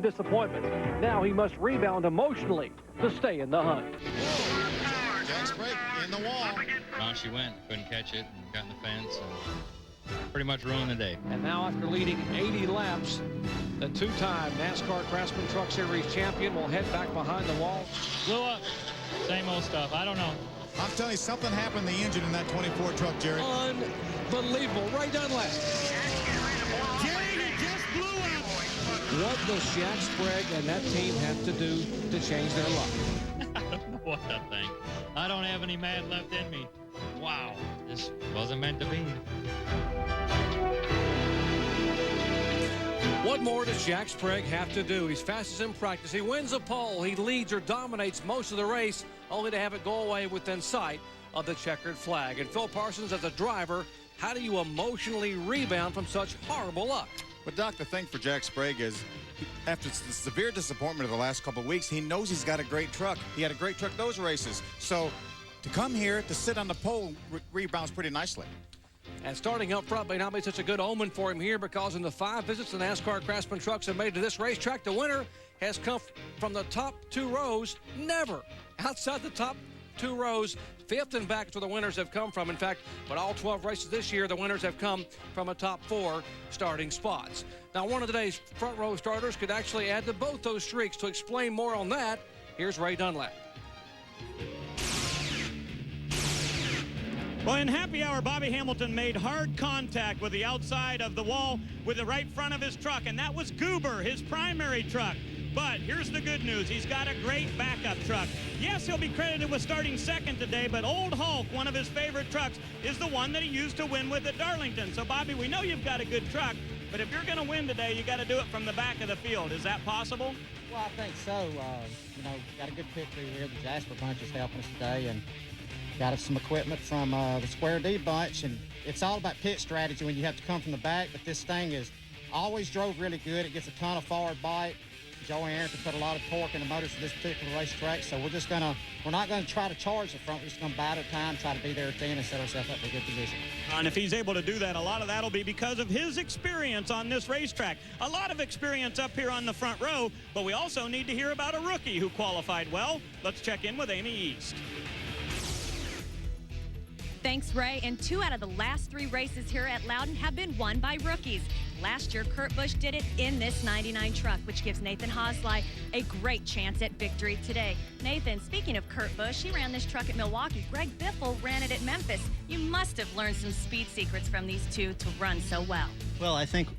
disappointment. Now he must rebound emotionally to stay in the hunt. Jack Sprague in the wall. Down she went, couldn't catch it, and got in the fence, and pretty much ruined the day. And now after leading 80 laps, the two-time NASCAR Craftsman Truck Series champion will head back behind the wall. Blew up. Same old stuff. I don't know. I'm telling you, something happened in the engine in that 24 truck, Jerry. Unbelievable. Ray Dunlap. Jerry, it just blew up. What does Jack Sprague and that team have to do to change their luck? I don't know what to think. I don't have any mad left in me. Wow, this wasn't meant to be. What more does Jack Sprague have to do? He's fastest in practice. He wins a pole. He leads or dominates most of the race, only to have it go away within sight of the checkered flag. And Phil Parsons, as a driver, how do you emotionally rebound from such horrible luck? But, Doc, the thing for Jack Sprague is, after the severe disappointment of the last couple of weeks, he knows he's got a great truck. He had a great truck those races. So to come here, to sit on the pole, rebounds pretty nicely. And starting up front may not be such a good omen for him here, because in the 5 visits the NASCAR Craftsman trucks have made to this racetrack, the winner has come from the top 2 rows, never outside the top 2 rows. 5th and back is where the winners have come from. In fact, but all 12 races this year, the winners have come from a top 4 starting spots. Now, one of today's front row starters could actually add to both those streaks. To explain more on that, here's Ray Dunlap. Well, in happy hour, Bobby Hamilton made hard contact with the outside of the wall with the right front of his truck, and that was Goober, his primary truck. But here's the good news. He's got a great backup truck. Yes, he'll be credited with starting second today, but Old Hulk, one of his favorite trucks, is the one that he used to win with at Darlington. So, Bobby, we know you've got a good truck, but if you're going to win today, you got to do it from the back of the field. Is that possible? Well, I think so. You know, got a good pit crew here. The Jasper bunch is helping us today, and got us some equipment from the Square D bunch, and it's all about pit strategy when you have to come from the back, but this thing is always drove really good. It gets a ton of forward bite. Joe and Aaron can put a lot of torque in the motors for this particular racetrack, so we're not gonna try to charge the front. We're just gonna bide our time, try to be there at the end and set ourselves up for a good position. And if he's able to do that, a lot of that'll be because of his experience on this racetrack. A lot of experience up here on the front row, but we also need to hear about a rookie who qualified well. Let's check in with Amy East. Thanks, Ray. And 2 out of the last 3 races here at Loudon have been won by rookies. Last year, Kurt Busch did it in this 99 truck, which gives Nathan Hosley a great chance at victory today. Nathan, speaking of Kurt Busch, he ran this truck at Milwaukee. Greg Biffle ran it at Memphis. You must have learned some speed secrets from these 2 to run so well. Well, I think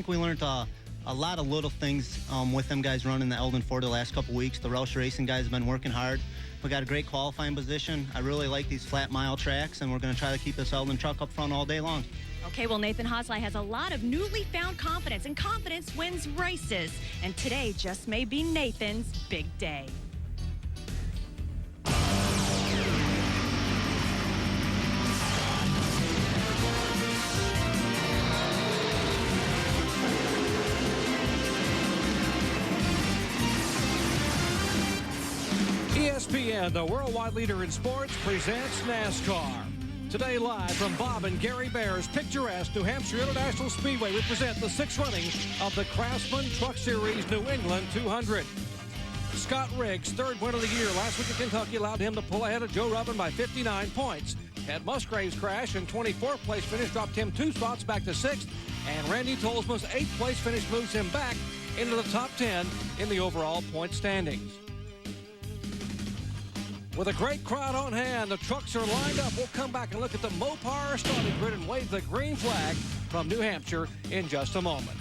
we learned a lot of little things with them guys running the Eldon Ford the last couple weeks. The Roush Racing guys have been working hard. We got a great qualifying position. I really like these flat mile tracks, and we're going to try to keep this Eldon truck up front all day long. Okay, well, Nathan Hosley has a lot of newly found confidence, and confidence wins races. And today just may be Nathan's big day. ESPN, the worldwide leader in sports, presents NASCAR. Today live from Bob and Gary Bear's picturesque New Hampshire International Speedway, we present the 6th running of the Craftsman Truck Series New England 200. Scott Riggs, 3rd win of the year last week at Kentucky, allowed him to pull ahead of Joe Rubbin by 59 points. Ted Musgrave's crash and 24th place finish dropped him 2 spots back to 6th, and Randy Tolsma's 8th place finish moves him back into the top 10 in the overall point standings. With a great crowd on hand, the trucks are lined up. We'll come back and look at the Mopar starting grid and wave the green flag from New Hampshire in just a moment.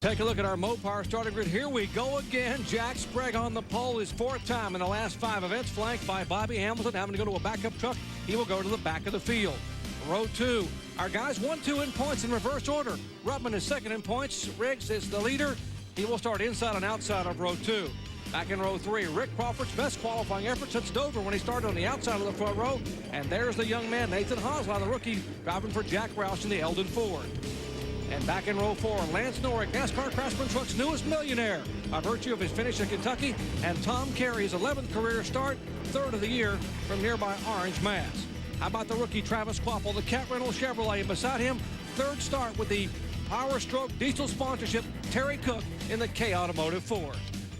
Take a look at our Mopar starting grid. Here we go again. Jack Sprague on the pole, his 4th time in the last 5 events, flanked by Bobby Hamilton. Having to go to a backup truck, he will go to the back of the field. Row 2, our guys 1-2 in points in reverse order. Rubman is 2nd in points. Riggs is the leader. He will start inside and outside of row 2. Back in row 3, Rick Crawford's best qualifying effort since Dover when he started on the outside of the front row. And there's the young man, Nathan Hosley, the rookie, driving for Jack Roush in the Eldon Ford. And back in row 4, Lance Norrick, NASCAR Craftsman Truck's newest millionaire, by virtue of his finish at Kentucky, and Tom Carey's 11th career start, 3rd of the year from nearby Orange, Mass. How about the rookie Travis Quapple, the Cat Reynolds Chevrolet, and beside him, 3rd start with the Power Stroke Diesel sponsorship, Terry Cook in the K Automotive Ford.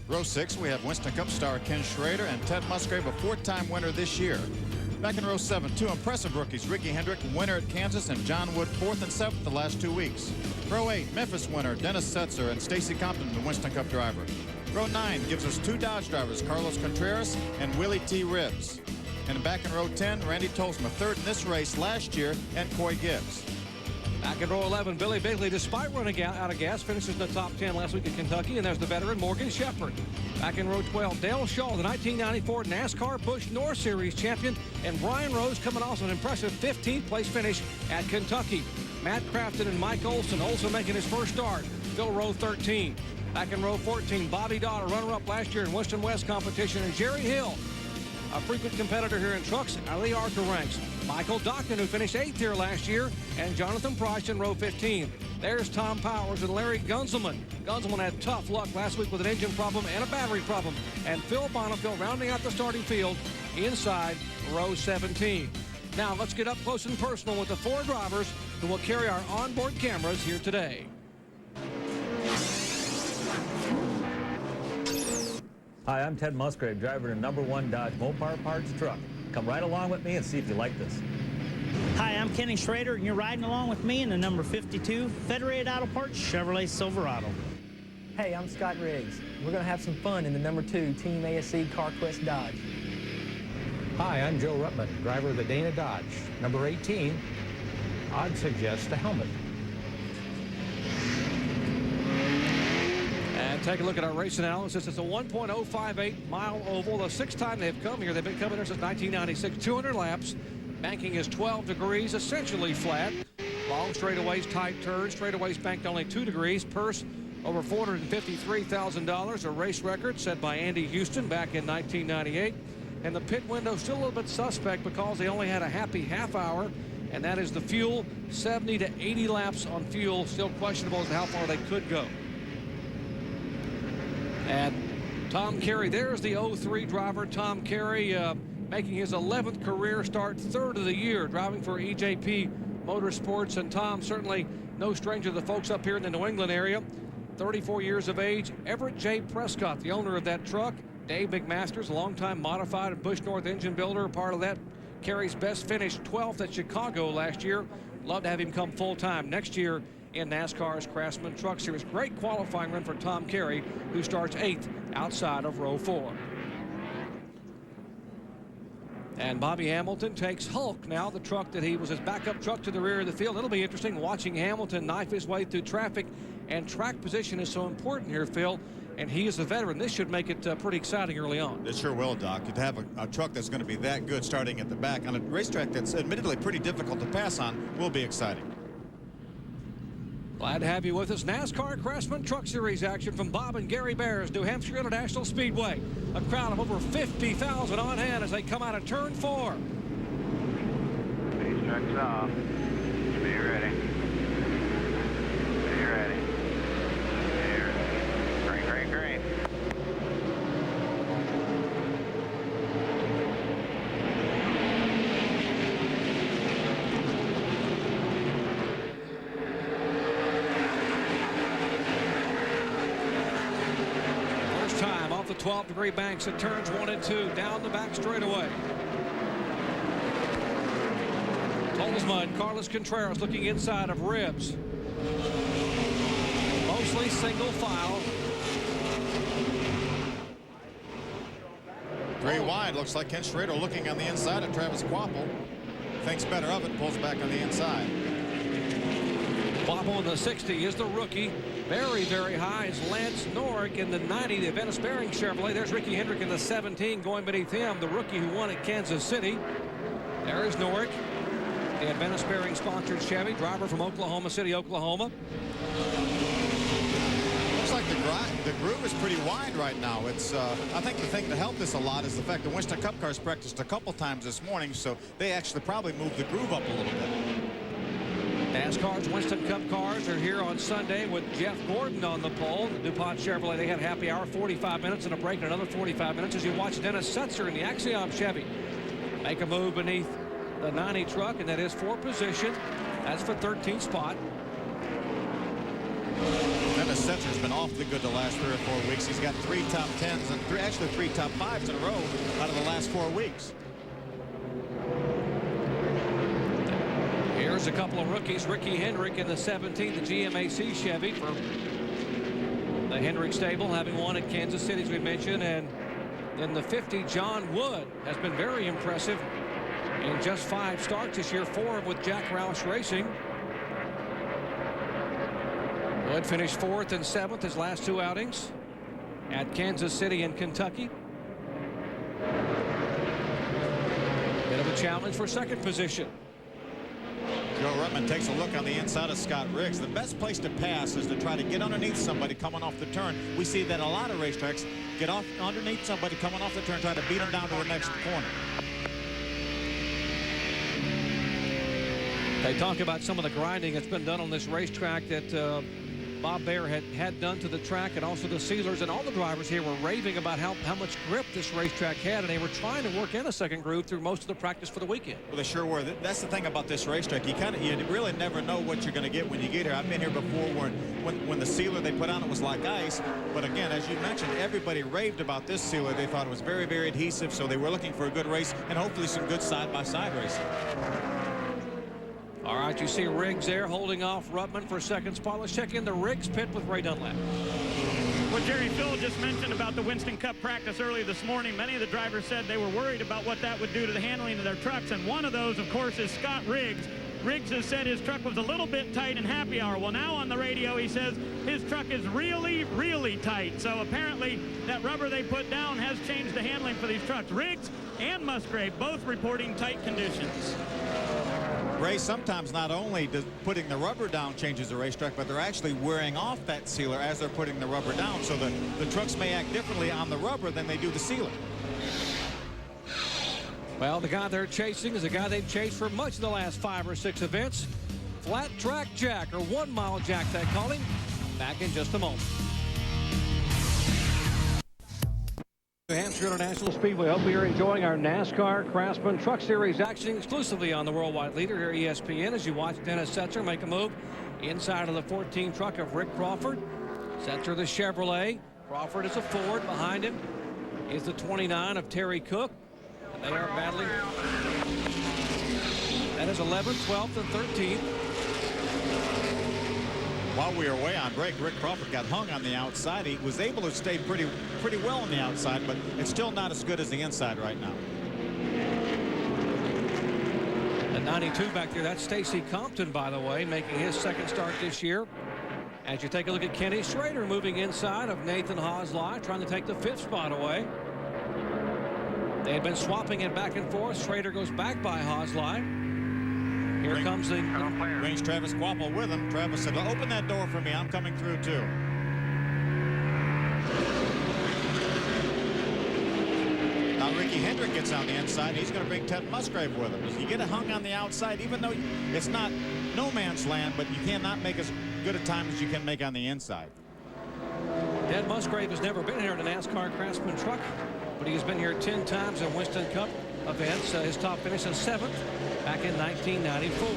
Row 6, we have Winston Cup star Ken Schrader and Ted Musgrave, a 4-time winner this year. Back in row 7, 2 impressive rookies, Ricky Hendrick, winner at Kansas, and John Wood, 4th and 7th the last 2 weeks. Row 8, Memphis winner Dennis Setzer and Stacy Compton, the Winston Cup driver. Row 9 gives us 2 Dodge drivers, Carlos Contreras and Willie T. Ribbs. And back in row 10, Randy Tolsma, 3rd in this race last year, and Coy Gibbs. Back in row 11, Billy Bigley, despite running out of gas, finishes in the top 10 last week at Kentucky, and there's the veteran Morgan Shepherd. Back in row 12, Dale Shaw, the 1994 NASCAR Busch North Series champion, and Brian Rose coming off an impressive 15th place finish at Kentucky. Matt Crafton and Mike Olson making his first start, fill row 13. Back in row 14, Bobby Dodd, a runner-up last year in Western West competition, and Jerry Hill, a frequent competitor here in trucks, out of the ARCA ranks. Michael Dockton, who finished 8th here last year, and Jonathan Price in row 15. There's Tom Powers and Larry Gunzelman. Gunzelman had tough luck last week with an engine problem and a battery problem. And Phil Bonneville rounding out the starting field inside row 17. Now let's get up close and personal with the 4 drivers who will carry our onboard cameras here today. Hi, I'm Ted Musgrave, driver of the #1 Dodge Mopar Parts truck. Come right along with me and see if you like this. Hi, I'm Kenny Schrader, and you're riding along with me in the number 52 Federated Auto Parts Chevrolet Silverado. Hey, I'm Scott Riggs. We're going to have some fun in the number 2 Team ASC CarQuest Dodge. Hi, I'm Joe Ruttman, driver of the Dana Dodge. Number 18, I'd suggest a helmet. And take a look at our race analysis. It's a 1.058-mile oval. The 6th time they've come here. They've been coming here since 1996. 200 laps. Banking is 12 degrees, essentially flat. Long straightaways, tight turns. Straightaways banked only 2 degrees. Purse over $453,000, a race record set by Andy Houston back in 1998. And the pit window still a little bit suspect because they only had a happy half hour, and that is the fuel. 70 to 80 laps on fuel, still questionable as to how far they could go. And Tom Carey, there's the 03 driver, Tom Carey, making his 11th career start, 3rd of the year, driving for EJP Motorsports. And Tom, certainly no stranger to the folks up here in the New England area. 34 years of age. Everett J. Prescott, the owner of that truck. Dave McMasters, a longtime modified and Busch North engine builder, part of that. Carey's best finish, 12th at Chicago last year. Love to have him come full-time next year in NASCAR's Craftsman Truck Series. Great qualifying run for Tom Carey, who starts 8th outside of row 4. And Bobby Hamilton takes Hulk now, the truck that he was his backup truck to the rear of the field. It'll be interesting watching Hamilton knife his way through traffic, and track position is so important here, Phil. And he is a veteran. This should make it pretty exciting early on. It sure will, Doc. To have a truck that's going to be that good starting at the back on a racetrack that's admittedly pretty difficult to pass on will be exciting. Glad to have you with us. NASCAR Craftsman Truck Series action from Bob and Gary Bears, New Hampshire International Speedway. A crowd of over 50,000 on hand as they come out of turn 4. These trucks off. Be ready. Be ready. Here. Green, green, green. Off the 12-degree banks at turns 1 and 2, down the back straightaway. Tolsma and Carlos Contreras looking inside of Ribbs. Mostly single file. 3 wide, looks like Ken Schrader looking on the inside of Travis Quapple. Thinks better of it, pulls back on the inside. Quapple in the 60 is the rookie. Very, very high is Lance Norick in the 90, the Venice Bearing Chevrolet. There's Ricky Hendrick in the 17 going beneath him, the rookie who won at Kansas City. There is Norick, the Venice Bearing sponsored Chevy, driver from Oklahoma City, Oklahoma. Looks like the groove is pretty wide right now. It's I think the thing to help this a lot is the fact that Winston Cup cars practiced a couple times this morning, so they actually probably moved the groove up a little bit. NASCAR's Winston Cup cars are here on Sunday with Jeff Gordon on the pole. The DuPont Chevrolet, they had happy hour, 45 minutes and a break and another 45 minutes as you watch Dennis Setzer in the Axiom Chevy make a move beneath the 90 truck, and that is for position. That's for 13th spot. Dennis Setzer's been awfully good the last 3 or 4 weeks. He's got 3 top 10s and actually 3 top 5s in a row out of the last 4 weeks. Here's a couple of rookies. Ricky Hendrick in the 17, the GMAC Chevy for the Hendrick stable, having won at Kansas City, as we mentioned. And then the 50, John Wood, has been very impressive in just 5 starts this year, 4 with Jack Roush Racing. Wood finished 4th and 7th his last 2 outings at Kansas City and Kentucky. Bit of a challenge for 2nd position. Joe Ruttman takes a look on the inside of Scott Riggs. The best place to pass is to try to get underneath somebody coming off the turn. We see that a lot of racetracks get off underneath somebody coming off the turn, try to beat them down to the next corner. They talk about some of the grinding that's been done on this racetrack that Bob Baer had done to the track, and also the sealers, and all the drivers here were raving about how much grip this racetrack had, and they were trying to work in a second groove through most of the practice for the weekend. Well, they sure were. That's the thing about this racetrack. You really never know what you're going to get when you get here. I've been here before when the sealer they put on it was like ice, but again, as you mentioned, everybody raved about this sealer. They thought it was very, very adhesive, so they were looking for a good race and hopefully some good side-by-side racing. All right, you see Riggs there holding off Ruttman for 2nd spot. Let's check in the Riggs pit with Ray Dunlap. What Jerry Phil just mentioned about the Winston Cup practice early this morning, many of the drivers said they were worried about what that would do to the handling of their trucks, and one of those, of course, is Scott Riggs. Riggs has said his truck was a little bit tight in happy hour. Well, now on the radio he says his truck is really, really tight. So apparently that rubber they put down has changed the handling for these trucks. Riggs and Musgrave both reporting tight conditions. Ray, sometimes not only does putting the rubber down changes the racetrack, but they're actually wearing off that sealer as they're putting the rubber down, so the trucks may act differently on the rubber than they do the sealer. Well, the guy they're chasing is a guy they've chased for much of the last 5 or 6 events. Flat Track Jack, or 1 Mile Jack, they call him. Back in just a moment. New Hampshire International Speedway. Hope you're enjoying our NASCAR Craftsman Truck Series action exclusively on the Worldwide Leader here at ESPN as you watch Dennis Setzer make a move inside of the 14 truck of Rick Crawford. Setzer the Chevrolet. Crawford is a Ford. Behind him is the 29 of Terry Cook. And they are battling. That is 11th, 12th, and 13th. While we were away on break, Rick Crawford got hung on the outside. He was able to stay pretty well on the outside, but it's still not as good as the inside right now. At 92 back there, that's Stacy Compton, by the way, making his 2nd start this year. As you take a look at Kenny Schrader moving inside of Nathan Hosley, trying to take the 5th spot away. They had been swapping it back and forth. Schrader goes back by Hosley. Here comes the brings Travis Quapple with him. Travis said, open that door for me. I'm coming through too. Now Ricky Hendrick gets on the inside. He's going to bring Ted Musgrave with him. You get a hung on the outside, even though it's not no man's land, but you cannot make as good a time as you can make on the inside. Ted Musgrave has never been here in a NASCAR Craftsman truck, but he has been here 10 times in Winston Cup events. His top finish is 7th back in 1994.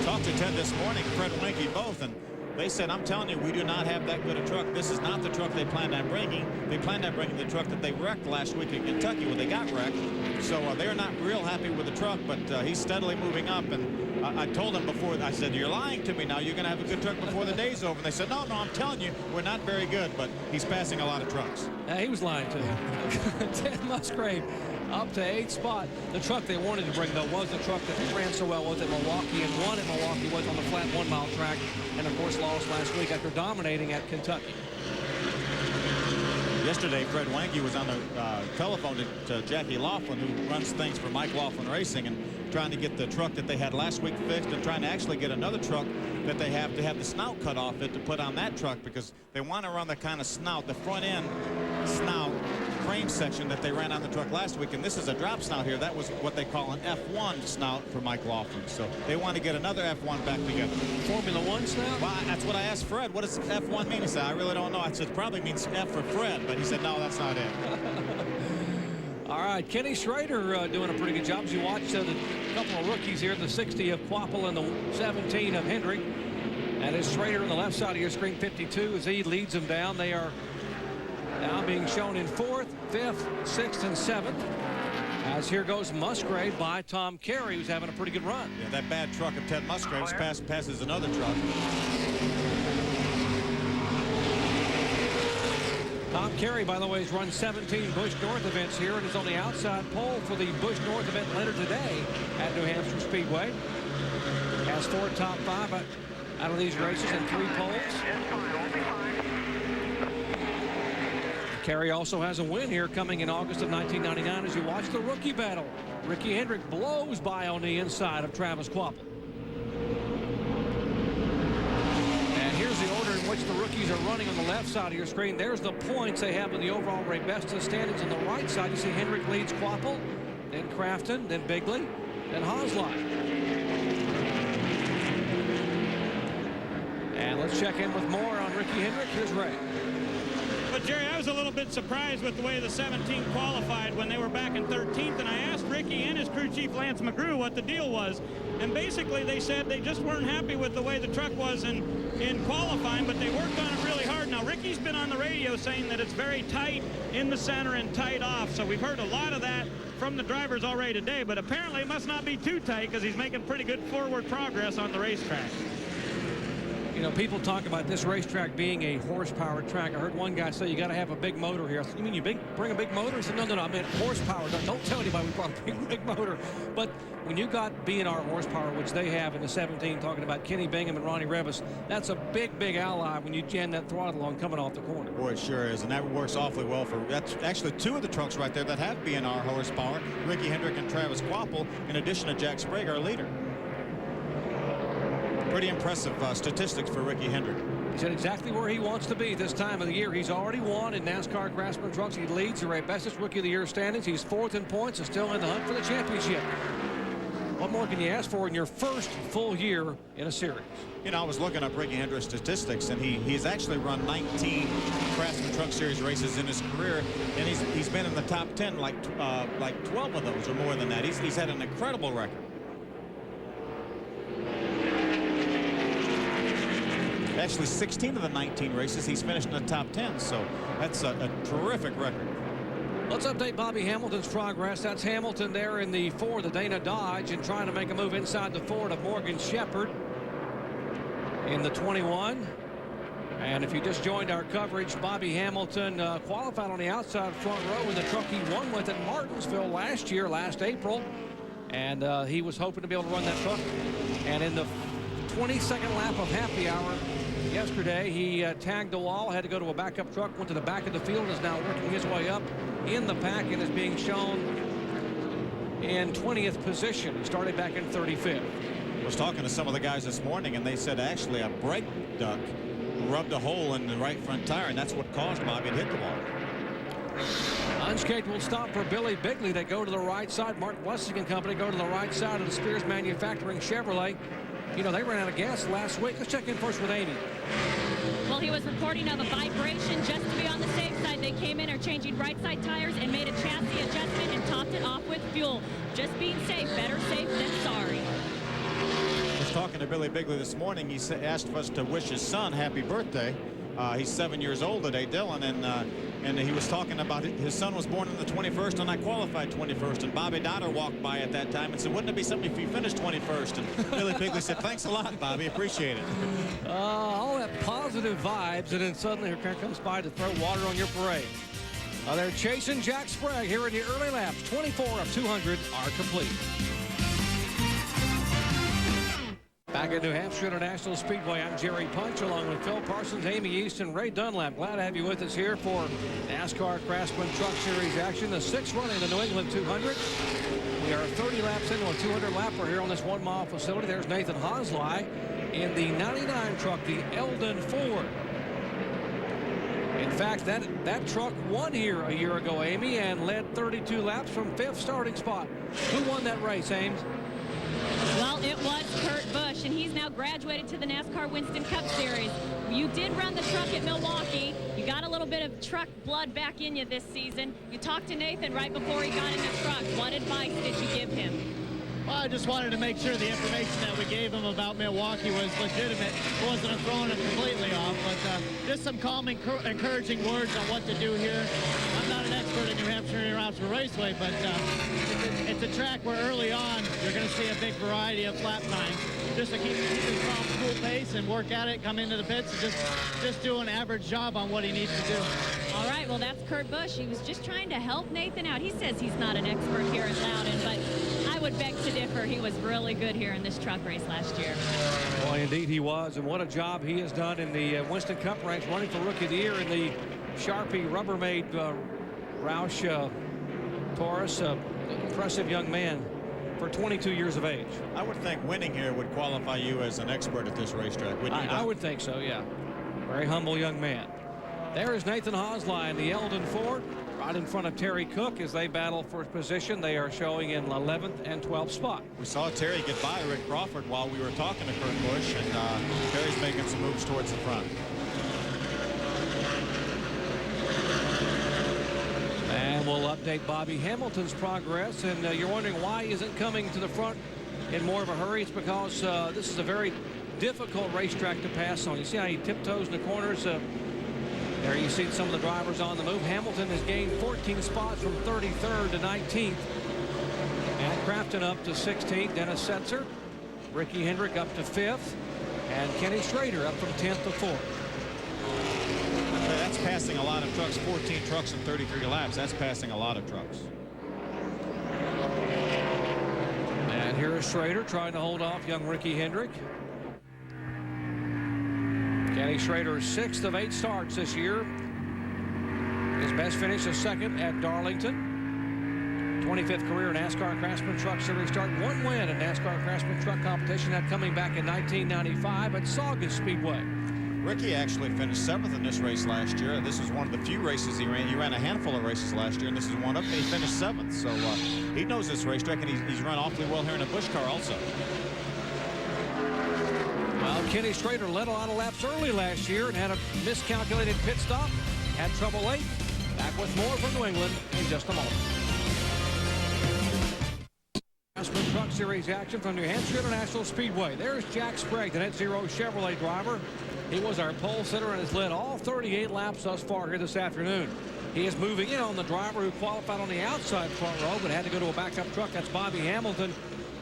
Talked to Ted this morning, Fred Winky both, and they said, I'm telling you, we do not have that good a truck. This is not the truck they planned on bringing. They planned on bringing the truck that they wrecked last week in Kentucky when they got wrecked. So they're not real happy with the truck, but he's steadily moving up. And I told him before, I said, you're lying to me now. You're going to have a good truck before the day's over. And they said, no, I'm telling you, we're not very good, but he's passing a lot of trucks. He was lying to him. Ted Musgrave up to 8th spot. The truck they wanted to bring, though, was the truck that ran so well with at Milwaukee, and won at Milwaukee, was on the flat 1 mile track, and of course lost last week after dominating at Kentucky. Yesterday, Fred Wanke was on the telephone to Jackie Laughlin, who runs things for Mike Laughlin Racing, and trying to get the truck that they had last week fixed, and trying to actually get another truck that they have to have the snout cut off it to put on that truck, because they want to run the kind of snout, the front end snout frame section that they ran on the truck last week, and this is a drop snout here. That was what they call an F1 snout for Mike Laughlin. So they want to get another F1 back together. Formula One snout? Well, that's what I asked Fred. What does F1 mean? He said, I really don't know. I said, it probably means F for Fred, but he said, no, that's not it. All right, Kenny Schrader doing a pretty good job. As you watch the couple of rookies here, the 60 of Quapple and the 17 of Hendrick. That is Schrader on the left side of your screen, 52, as he leads them down. They are now being shown in 4th, 5th, 6th, and 7th. As here goes Musgrave by Tom Carey, who's having a pretty good run. Yeah, that bad truck of Ted Musgrave's passes another truck. Tom Carey, by the way, has run 17 Busch North events here and is on the outside pole for the Busch North event later today at New Hampshire Speedway. Has 4 top 5 out of these races and 3 poles. Carey also has a win here coming in August of 1999 as you watch the rookie battle. Ricky Hendrick blows by on the inside of Travis Kvapil. And here's the order in which the rookies are running on the left side of your screen. There's the points they have in the overall Ray-Besta standings. On the right side, you see Hendrick leads Kvapil, then Craftsman, then Bigley, then Hosley. And let's check in with more on Ricky Hendrick. Here's Ray. But Jerry, I was a little bit surprised with the way the 17 qualified when they were back in 13th, and I asked Ricky and his crew chief Lance McGrew what the deal was, and basically they said they just weren't happy with the way the truck was in qualifying, but they worked on it really hard. Now Ricky's been on the radio saying that it's very tight in the center and tight off, so we've heard a lot of that from the drivers already today, but apparently it must not be too tight because he's making pretty good forward progress on the racetrack. You know, people talk about this racetrack being a horsepower track. I heard one guy say you got to have a big motor here. I said, you mean you bring a big motor? He said, no, I meant horsepower. Don't tell anybody we brought a big motor. But when you got B&R horsepower, which they have in the 17, talking about Kenny Bingham and Ronnie Revis, that's a big ally when you jam that throttle on coming off the corner. Boy, it sure is, and that works awfully well for, that's actually 2 of the trucks right there that have B&R horsepower, Ricky Hendrick and Travis Kvapil, in addition to Jack Sprague, our leader. Pretty impressive statistics for Ricky Hendrick. He's at exactly where he wants to be this time of the year. He's already won in NASCAR Craftsman trucks. He leads the Ray-Besta's Rookie of the Year standings. He's 4th in points and still in the hunt for the championship. What more can you ask for in your first full year in a series? You know, I was looking up Ricky Hendrick's statistics, and he's actually run 19 Craftsman Truck Series races in his career, and he's been in the top 10 like 12 of those or more than that. He's had an incredible record. Actually, 16 of the 19 races he's finished in the top 10, so that's a terrific record. Let's update Bobby Hamilton's progress. That's Hamilton there in the Ford, the Dana Dodge, and trying to make a move inside the Ford of Morgan Shepherd in the 21. And if you just joined our coverage, Bobby Hamilton qualified on the outside front row in the truck he won with at Martinsville last April. And he was hoping to be able to run that truck. And in the 22nd lap of happy hour yesterday, he tagged the wall, had to go to a backup truck, went to the back of the field, is now working his way up in the pack and is being shown in 20th position. He started back in 35th. I was talking to some of the guys this morning, and they said actually a brake duct rubbed a hole in the right front tire, and that's what caused Bobby to hit the wall. Unscheduled stop for Billy Bigley. They go to the right side. Mark Blessing and company go to the right side of the Spears Manufacturing Chevrolet. You know, they ran out of gas last week. Let's check in first with Amy. Well, he was reporting of a vibration. Just to be on the safe side, they came in interchanging right side tires and made a chassis adjustment and topped it off with fuel. Just being safe. Better safe than sorry. I was talking to Billy Bigley this morning. He asked us to wish his son happy birthday. He's 7 years old today, Dylan, and he was talking about his son was born on the 21st and I qualified 21st, and Bobby Dotter walked by at that time and said, wouldn't it be something if you finished 21st? And Billy Bigley said, thanks a lot, Bobby, appreciate it. All that positive vibes, and then suddenly here comes by to throw water on your parade. They're chasing Jack Sprague here in the early laps. 24 of 200 are complete. Back at New Hampshire International Speedway, I'm Jerry Punch along with Phil Parsons, Amy East, and Ray Dunlap. Glad to have you with us here for NASCAR Craftsman Truck Series action. The 6th running of the New England 200. We are 30 laps into a 200 lapper here on this 1 mile facility. There's Nathan Hosley in the 99 truck, the Eldon Ford. In fact, that truck won here a year ago, Amy, and led 32 laps from 5th starting spot. Who won that race, Ames? Well, it was Kurt Busch, and he's now graduated to the NASCAR Winston Cup Series. You did run the truck at Milwaukee. You got a little bit of truck blood back in you this season. You talked to Nathan right before he got in the truck. What advice did you give him? Well, I just wanted to make sure the information that we gave him about Milwaukee was legitimate. It wasn't throwing him completely off, but just some calming, encouraging words on what to do here. I'm not an expert in New Hampshire International Raceway, but it's a track where early on you're going to see a big variety of lap times. Just to keep his calm, cool pace and work at it, come into the pits, and just do an average job on what he needs to do. All right, well, that's Kurt Busch. He was just trying to help Nathan out. He says he's not an expert here at Loudon, but I would beg to differ. He was really good here in this truck race last year. Well, indeed he was, and what a job he has done in the Winston Cup ranks, running for Rookie of the Year in the Sharpie Rubbermaid Roush Taurus. Impressive young man for 22 years of age. I would think winning here would qualify you as an expert at this racetrack, wouldn't you? I would think so, yeah. Very humble young man. There is Nathan Hosley in the Eldon Ford, right in front of Terry Cook as they battle for position. They are showing in 11th and 12th spot. We saw Terry get by Rick Crawford while we were talking to Kurt Busch, and Terry's making some moves towards the front. And we'll update Bobby Hamilton's progress. And you're wondering why he isn't coming to the front in more of a hurry. It's because this is a very difficult racetrack to pass on. You see how he tiptoes in the corners. There you see some of the drivers on the move. Hamilton has gained 14 spots from 33rd to 19th. And Craftsman up to 16th. Dennis Setzer. Ricky Hendrick up to 5th. And Kenny Schrader up from 10th to 4th. That's passing a lot of trucks. 14 trucks in 33 laps. That's passing a lot of trucks. And here is Schrader trying to hold off young Ricky Hendrick. Kenny Schrader is 6th of 8 starts this year. His best finish is 2nd at Darlington. 25th career NASCAR Craftsman Truck Series start. 1 win in NASCAR Craftsman Truck competition, that coming back in 1995 at Saugus Speedway. Ricky actually finished 7th in this race last year. This is one of the few races he ran. He ran a handful of races last year, and this is one of them. He finished 7th, so he knows this racetrack, and he's run awfully well here in a Busch car also. Well, Kenny Schrader led a lot of laps early last year and had a miscalculated pit stop. Had trouble late. Back with more from New England in just a moment. Craftsman Truck Series action from New Hampshire International Speedway. There's Jack Sprague, the Net Zero Chevrolet driver. He was our pole sitter and has led all 38 laps thus far here this afternoon. He is moving in on the driver who qualified on the outside front row but had to go to a backup truck. That's Bobby Hamilton.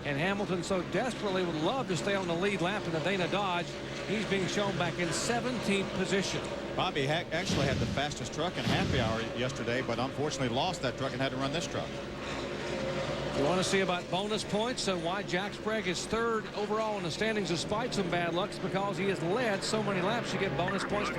And Hamilton so desperately would love to stay on the lead lap in the Dana Dodge. He's being shown back in 17th position. Bobby actually had the fastest truck in happy hour yesterday, but unfortunately lost that truck and had to run this truck. You want to see about bonus points and why Jack Sprague is 3rd overall in the standings despite some bad luck? It's because he has led so many laps. You get bonus points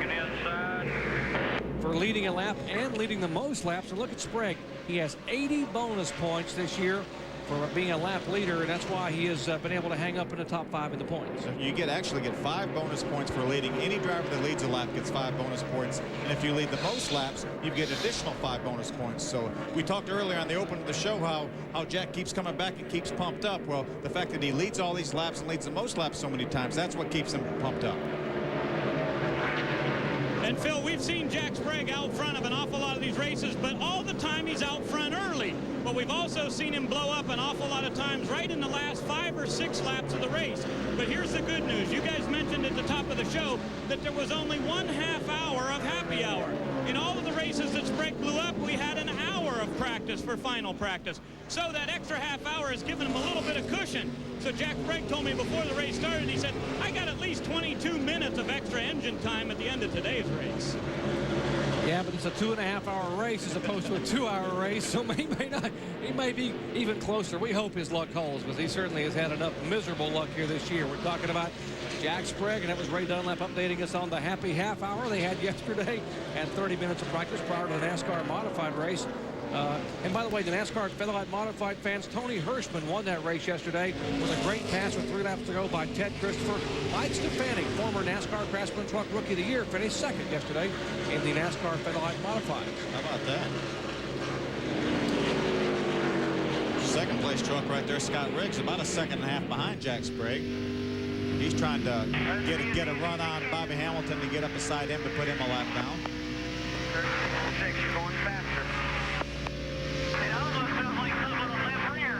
for leading a lap and leading the most laps. And look at Sprague. He has 80 bonus points this year for being a lap leader, and that's why he has been able to hang up in the top 5 in the points. So you actually get 5 bonus points for leading. Any driver that leads a lap gets 5 bonus points, and if you lead the most laps, you get additional 5 bonus points. So we talked earlier on the open of the show how Jack keeps coming back and keeps pumped up. Well, the fact that he leads all these laps and leads the most laps so many times, that's what keeps him pumped up. And Phil, we've seen Jack Sprague out front of an awful lot of these races, but all the time he's out front early. But we've also seen him blow up an awful lot of times right in the last 5 or 6 laps of the race. But here's the good news. You guys mentioned at the top of the show that there was only 1/2 hour of happy hour. In all of the races that Sprague blew up, we had an hour of practice for final practice. So that extra half hour has given him a little bit of cushion. So Jack Sprague told me before the race started, he said, I got at least 22 minutes of extra engine time at the end of today's race. Yeah, but it's a 2.5-hour race as opposed to a 2-hour race, so he may be even closer. We hope his luck holds, because he certainly has had enough miserable luck here this year. We're talking about Jack Sprague, and that was Ray Dunlap updating us on the happy half hour they had yesterday and 30 minutes of practice prior to the NASCAR modified race. And by the way, the NASCAR Featherlight Modified fans, Tony Hirschman won that race yesterday with a great pass with 3 laps to go by Ted Christopher. Mike Stefanik, former NASCAR Craftsman Truck Rookie of the Year, finished 2nd yesterday in the NASCAR Featherlight Modified. How about that? 2nd place truck right there, Scott Riggs, about a 2.5 behind Jack Sprague. He's trying to get a run on Bobby Hamilton to get up beside him to put him a lap down. 36, you're going faster. It almost sounds like someone on the left rear.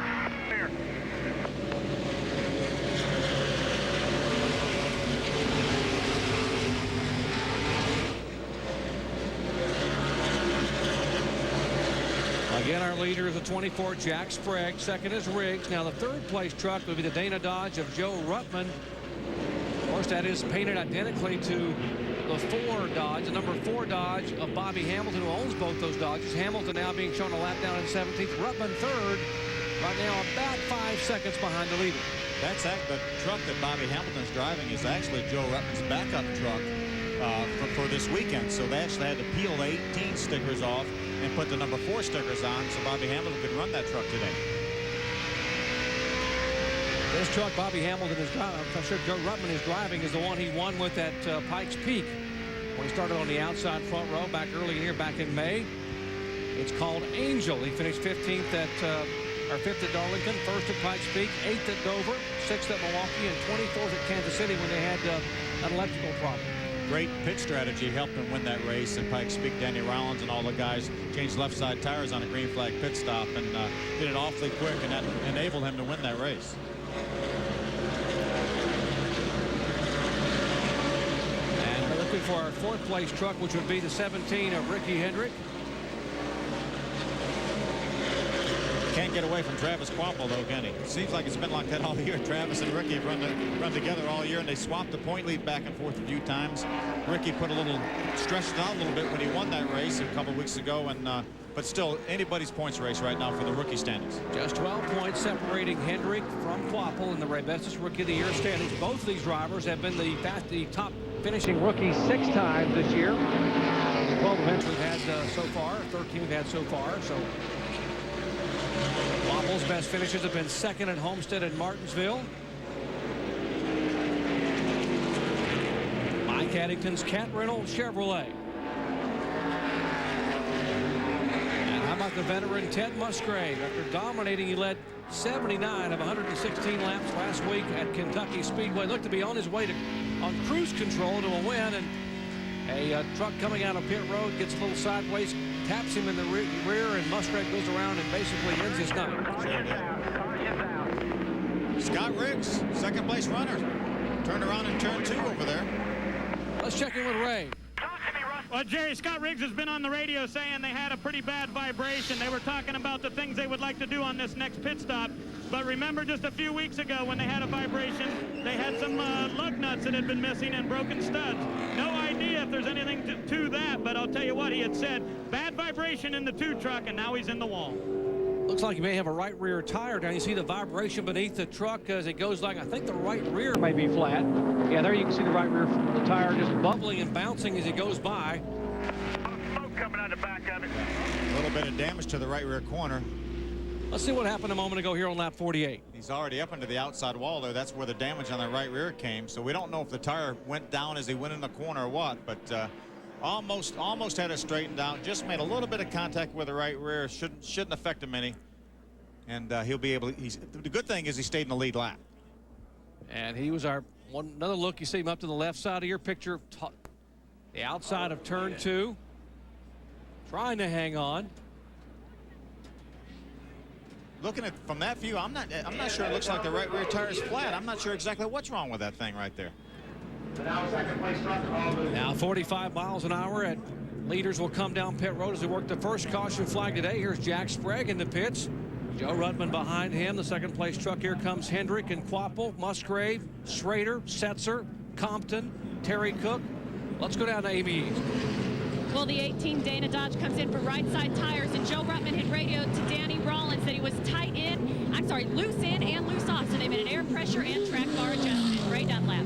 Again, our leader is the 24, Jack Sprague. Second is Riggs. Now, the third place truck will be the Dana Dodge of Joe Ruttman. Of course, that is painted identically to the 4 Dodge, the number 4 Dodge of Bobby Hamilton, who owns both those Dodges. Hamilton now being shown a lap down in 17th. Ruttman third, right now about 5 seconds behind the leader. That's the truck that Bobby Hamilton's driving is actually Joe Ruttman's backup truck for this weekend. So they actually had to peel the 18 stickers off and put the number 4 stickers on so Bobby Hamilton could run that truck today. This truck Bobby Hamilton is driving, I'm sure Joe Ruttman is driving, is the one he won with at Pikes Peak when he started on the outside front row back early in here, back in May. It's called Angel. He finished 15th at, or 5th at Darlington, 1st at Pikes Peak, 8th at Dover, 6th at Milwaukee, and 24th at Kansas City when they had an electrical problem. Great pit strategy helped him win that race at Pikes Peak. Danny Rollins and all the guys changed left side tires on a green flag pit stop and did it awfully quick, and that enabled him to win that race. And we're looking for our 4th place truck, which would be the 17 of Ricky Hendrick. Can't get away from Travis Quapple, though, can he? Seems like it's been like that all year. Travis and Ricky have run together all year, and they swapped the point lead back and forth a few times. Ricky stretched it out a little bit when he won that race a couple weeks ago, and but still anybody's points race right now for the rookie standings. Just 12 points separating Hendrick from Quapple in the Rebestis Rookie of the Year standings. Both of these drivers have been the top finishing rookies 6 times this year. 12 events we've had so far, 13 we've had so far. So Quapple's best finishes have been 2nd at Homestead and Martinsville. Mike Addington's Cat Rental Chevrolet. And how about the veteran Ted Musgrave? After dominating, he led 79 of 116 laps last week at Kentucky Speedway. Looked to be on his way on cruise control to a win, and a truck coming out of pit road gets a little sideways, taps him in the rear, and Musgrave goes around and basically ends his night. Scott Riggs, 2nd place runner, turned around in turn 2 over there. Let's check in with Ray. Well, Jerry, Scott Riggs has been on the radio saying they had a pretty bad vibration. They were talking about the things they would like to do on this next pit stop. But remember, just a few weeks ago when they had a vibration, they had some lug nuts that had been missing and broken studs. No idea if there's anything to that, but I'll tell you what, he had said, bad vibration in the 2 truck, and now he's in the wall. Looks like he may have a right rear tire down. You see the vibration beneath the truck as it goes like, I think the right rear may be flat. Yeah, there you can see the right rear of the tire just bubbling and bouncing as he goes by. Smoke coming out the back of it. A little bit of damage to the right rear corner. Let's see what happened a moment ago here on lap 48. He's already up into the outside wall there. That's where the damage on the right rear came. So we don't know if the tire went down as he went in the corner or what, but almost had it straightened out. Just made a little bit of contact with the right rear. Shouldn't affect him any. And he'll be able to, the good thing is he stayed in the lead lap. And he was another look. You see him up to the left side of your picture, the outside of turn 2, trying to hang on. Looking at from that view, I'm not sure. It looks like the right rear tire is flat. I'm not sure exactly what's wrong with that thing right there. Now 45 miles an hour, and leaders will come down pit road as they work the first caution flag today. Here's Jack Sprague in the pits. Joe Ruttman behind him. The 2nd place truck. Here comes Hendrick and Quapple, Musgrave, Schrader, Setzer, Compton, Terry Cook. Let's go down to Amy East. Well, the 18 Dana Dodge comes in for right side tires, and Joe Ruttman had radioed to Danny Rollins that he was loose in and loose off, so they made an air pressure and track bar adjustment. Ray Dunlap.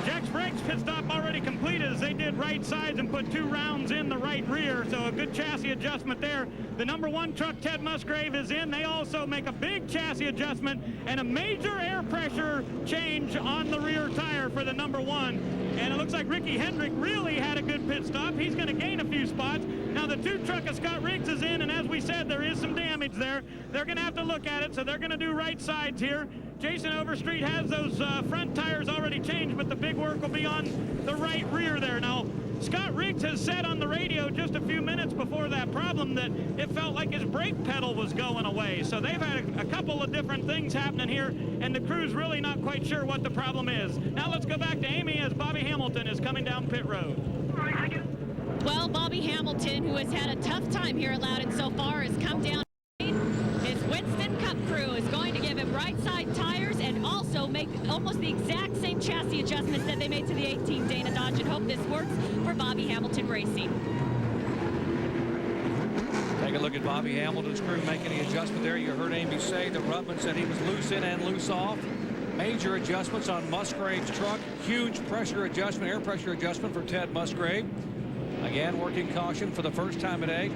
Jack Sprague's pit stop already completed as they did right sides and put 2 rounds in the right rear, so a good chassis adjustment there. The number 1 truck, Ted Musgrave, is in. They also make a big chassis adjustment and a major air pressure change on the rear tire for the number 1. And it looks like Ricky Hendrick really had a good pit stop. He's going to gain a few spots. Now the 2 truck of Scott Riggs is in, and as we said, there is some damage there. They're going to have to look at it, so they're going to do right sides here. Jason Overstreet has those front tires already changed, but the big work will be on the right rear there. Now, Scott Riggs has said on the radio just a few minutes before that problem that it felt like his brake pedal was going away. So they've had a couple of different things happening here, and the crew's really not quite sure what the problem is. Now let's go back to Amy as Bobby Hamilton is coming down pit road. Well, Bobby Hamilton Hamilton, who has had a tough time here at Loudon so far, has come down. His Winston Cup crew is going to give him right side tires and also make almost the exact same chassis adjustments that they made to the 18 Dana Dodge, and hope this works for Bobby Hamilton Racing. Take a look at Bobby Hamilton's crew making the adjustment there. You heard Amy say that Ruttman said he was loose in and loose off. Major adjustments on Musgrave's truck. Huge pressure adjustment, air pressure adjustment for Ted Musgrave. Again, working caution for the first time today.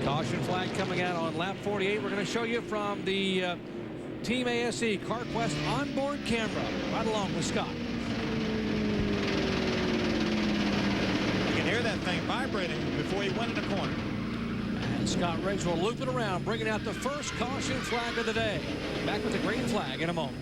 Caution flag coming out on lap 48. We're going to show you from the Team ASE CarQuest onboard camera right along with Scott. You can hear that thing vibrating before he went in the corner. And Scott Riggs will loop it around, bringing out the first caution flag of the day. Back with the green flag in a moment.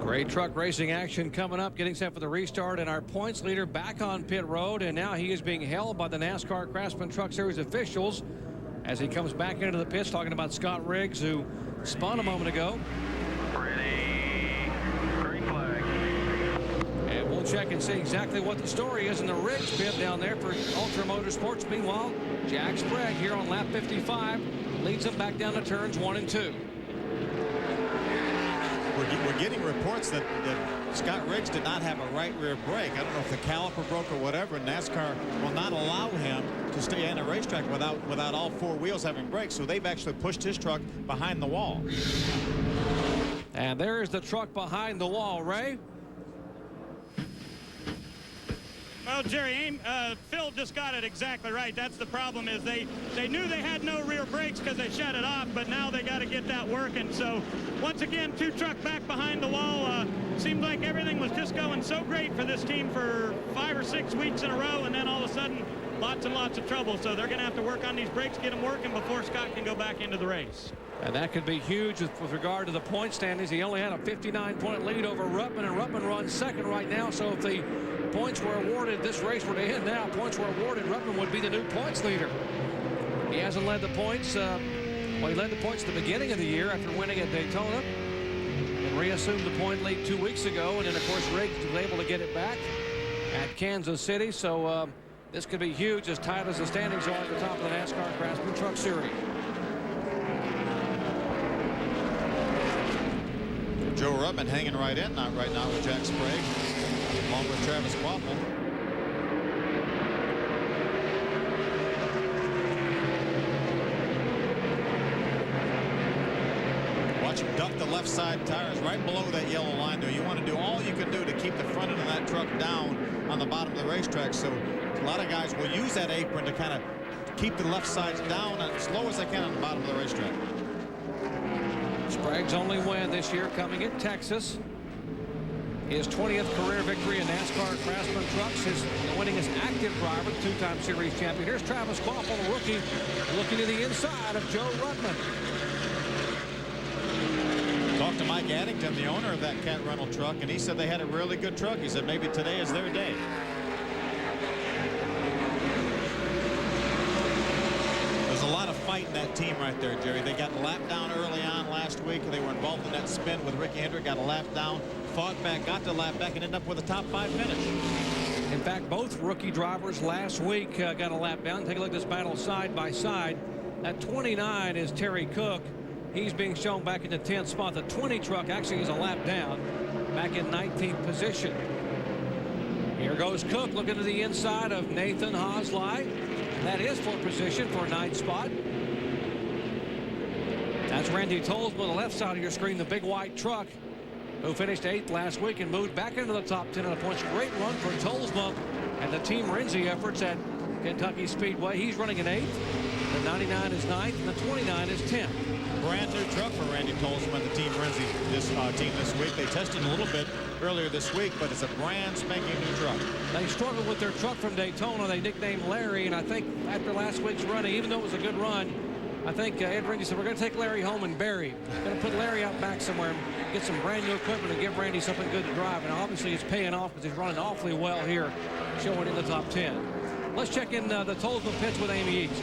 Great truck racing action coming up, getting set for the restart, and our points leader back on pit road, and now he is being held by the NASCAR Craftsman Truck Series officials as he comes back into the pits, talking about Scott Riggs, who spun a moment ago. Ready. Green flag. And we'll check and see exactly what the story is in the Riggs pit down there for Ultra Motorsports. Meanwhile, Jack Sprague here on lap 55 leads them back down to turns 1 and 2. We're getting reports that Scott Riggs did not have a right rear brake. I don't know if the caliper broke or whatever. NASCAR will not allow him to stay in a racetrack without all 4 wheels having brakes. So they've actually pushed his truck behind the wall. And there's the truck behind the wall, Ray. Well, Jerry, Phil just got it exactly right. That's the problem, is they knew they had no rear brakes because they shut it off, but now they got to get that working. So once again, 2 truck back behind the wall. Seemed like everything was just going so great for this team for 5 or 6 weeks in a row, and then all of a sudden, lots and lots of trouble. So they're going to have to work on these brakes, get them working before Scott can go back into the race. And that could be huge with regard to the point standings. He only had a 59-point lead over Ruttman, and Ruttman runs second right now. So if the points were awarded, this race were to end now, points were awarded, Ruttman would be the new points leader. He hasn't led the points. Well, he led the points at the beginning of the year after winning at Daytona and reassumed the point lead 2 weeks ago. And then, of course, Riggs was able to get it back at Kansas City. So this could be huge, as tight as the standings are at the top of the NASCAR Craftsman Truck Series. Joe Ruttman hanging right in right now with Jack Sprague, along with Travis Quappel. Watch him duck the left side tires right below that yellow line there. You want to do all you can do to keep the front end of that truck down on the bottom of the racetrack. So a lot of guys will use that apron to kind of keep the left sides down as low as they can on the bottom of the racetrack. Sprague's only win this year coming in Texas. His 20th career victory in NASCAR Craftsman Trucks. His winningest active driver, 2-time series champion. Here's Travis Quappel, a rookie, looking to the inside of Joe Ruttman. Talked to Mike Addington, the owner of that cat rental truck, and he said they had a really good truck. He said maybe today is their day. There's a lot of fight in that team right there, Jerry. They got lapped down early on last week. They were involved in that spin with Ricky Hendrick, got a lap down, fought back, got the lap back, and ended up with a top 5 finish. In fact, both rookie drivers last week got a lap down. Take a look at this battle side by side. At 29 is Terry Cook. He's being shown back in the 10th spot. The 20 truck actually is a lap down, back in 19th position. Here goes Cook looking to the inside of Nathan Hosley. That is for position for 9th spot. That's Randy Tolsma on the left side of your screen, the big white truck, who finished 8th last week and moved back into the top 10 of the points. Great run for Tolsma and the Team Renzi efforts at Kentucky Speedway. He's running an 8th. The 99 is 9th, and the 29 is 10th. Brand new truck for Randy Tolsma and the Team Renzi team this week. They tested a little bit earlier this week, but it's a brand spanking new truck. They struggled with their truck from Daytona. They nicknamed Larry, and I think after last week's running, even though it was a good run, I think Ed Renzi said, we're going to take Larry home and bury him. Going to put Larry out back somewhere and get some brand new equipment and give Randy something good to drive. And obviously it's paying off because he's running awfully well here, showing in the top 10. Let's check in the Tolsma pits with Amy East.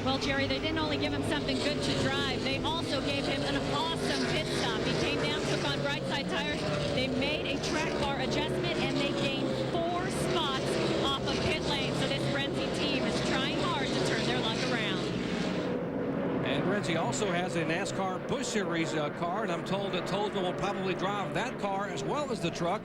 Well, Jerry, they didn't only give him something good to drive, they also gave him an awesome pit stop. He came down, took on right side tires. They made a track bar He also has a NASCAR Busch Series car, and I'm told that Tolsma will probably drive that car as well as the truck.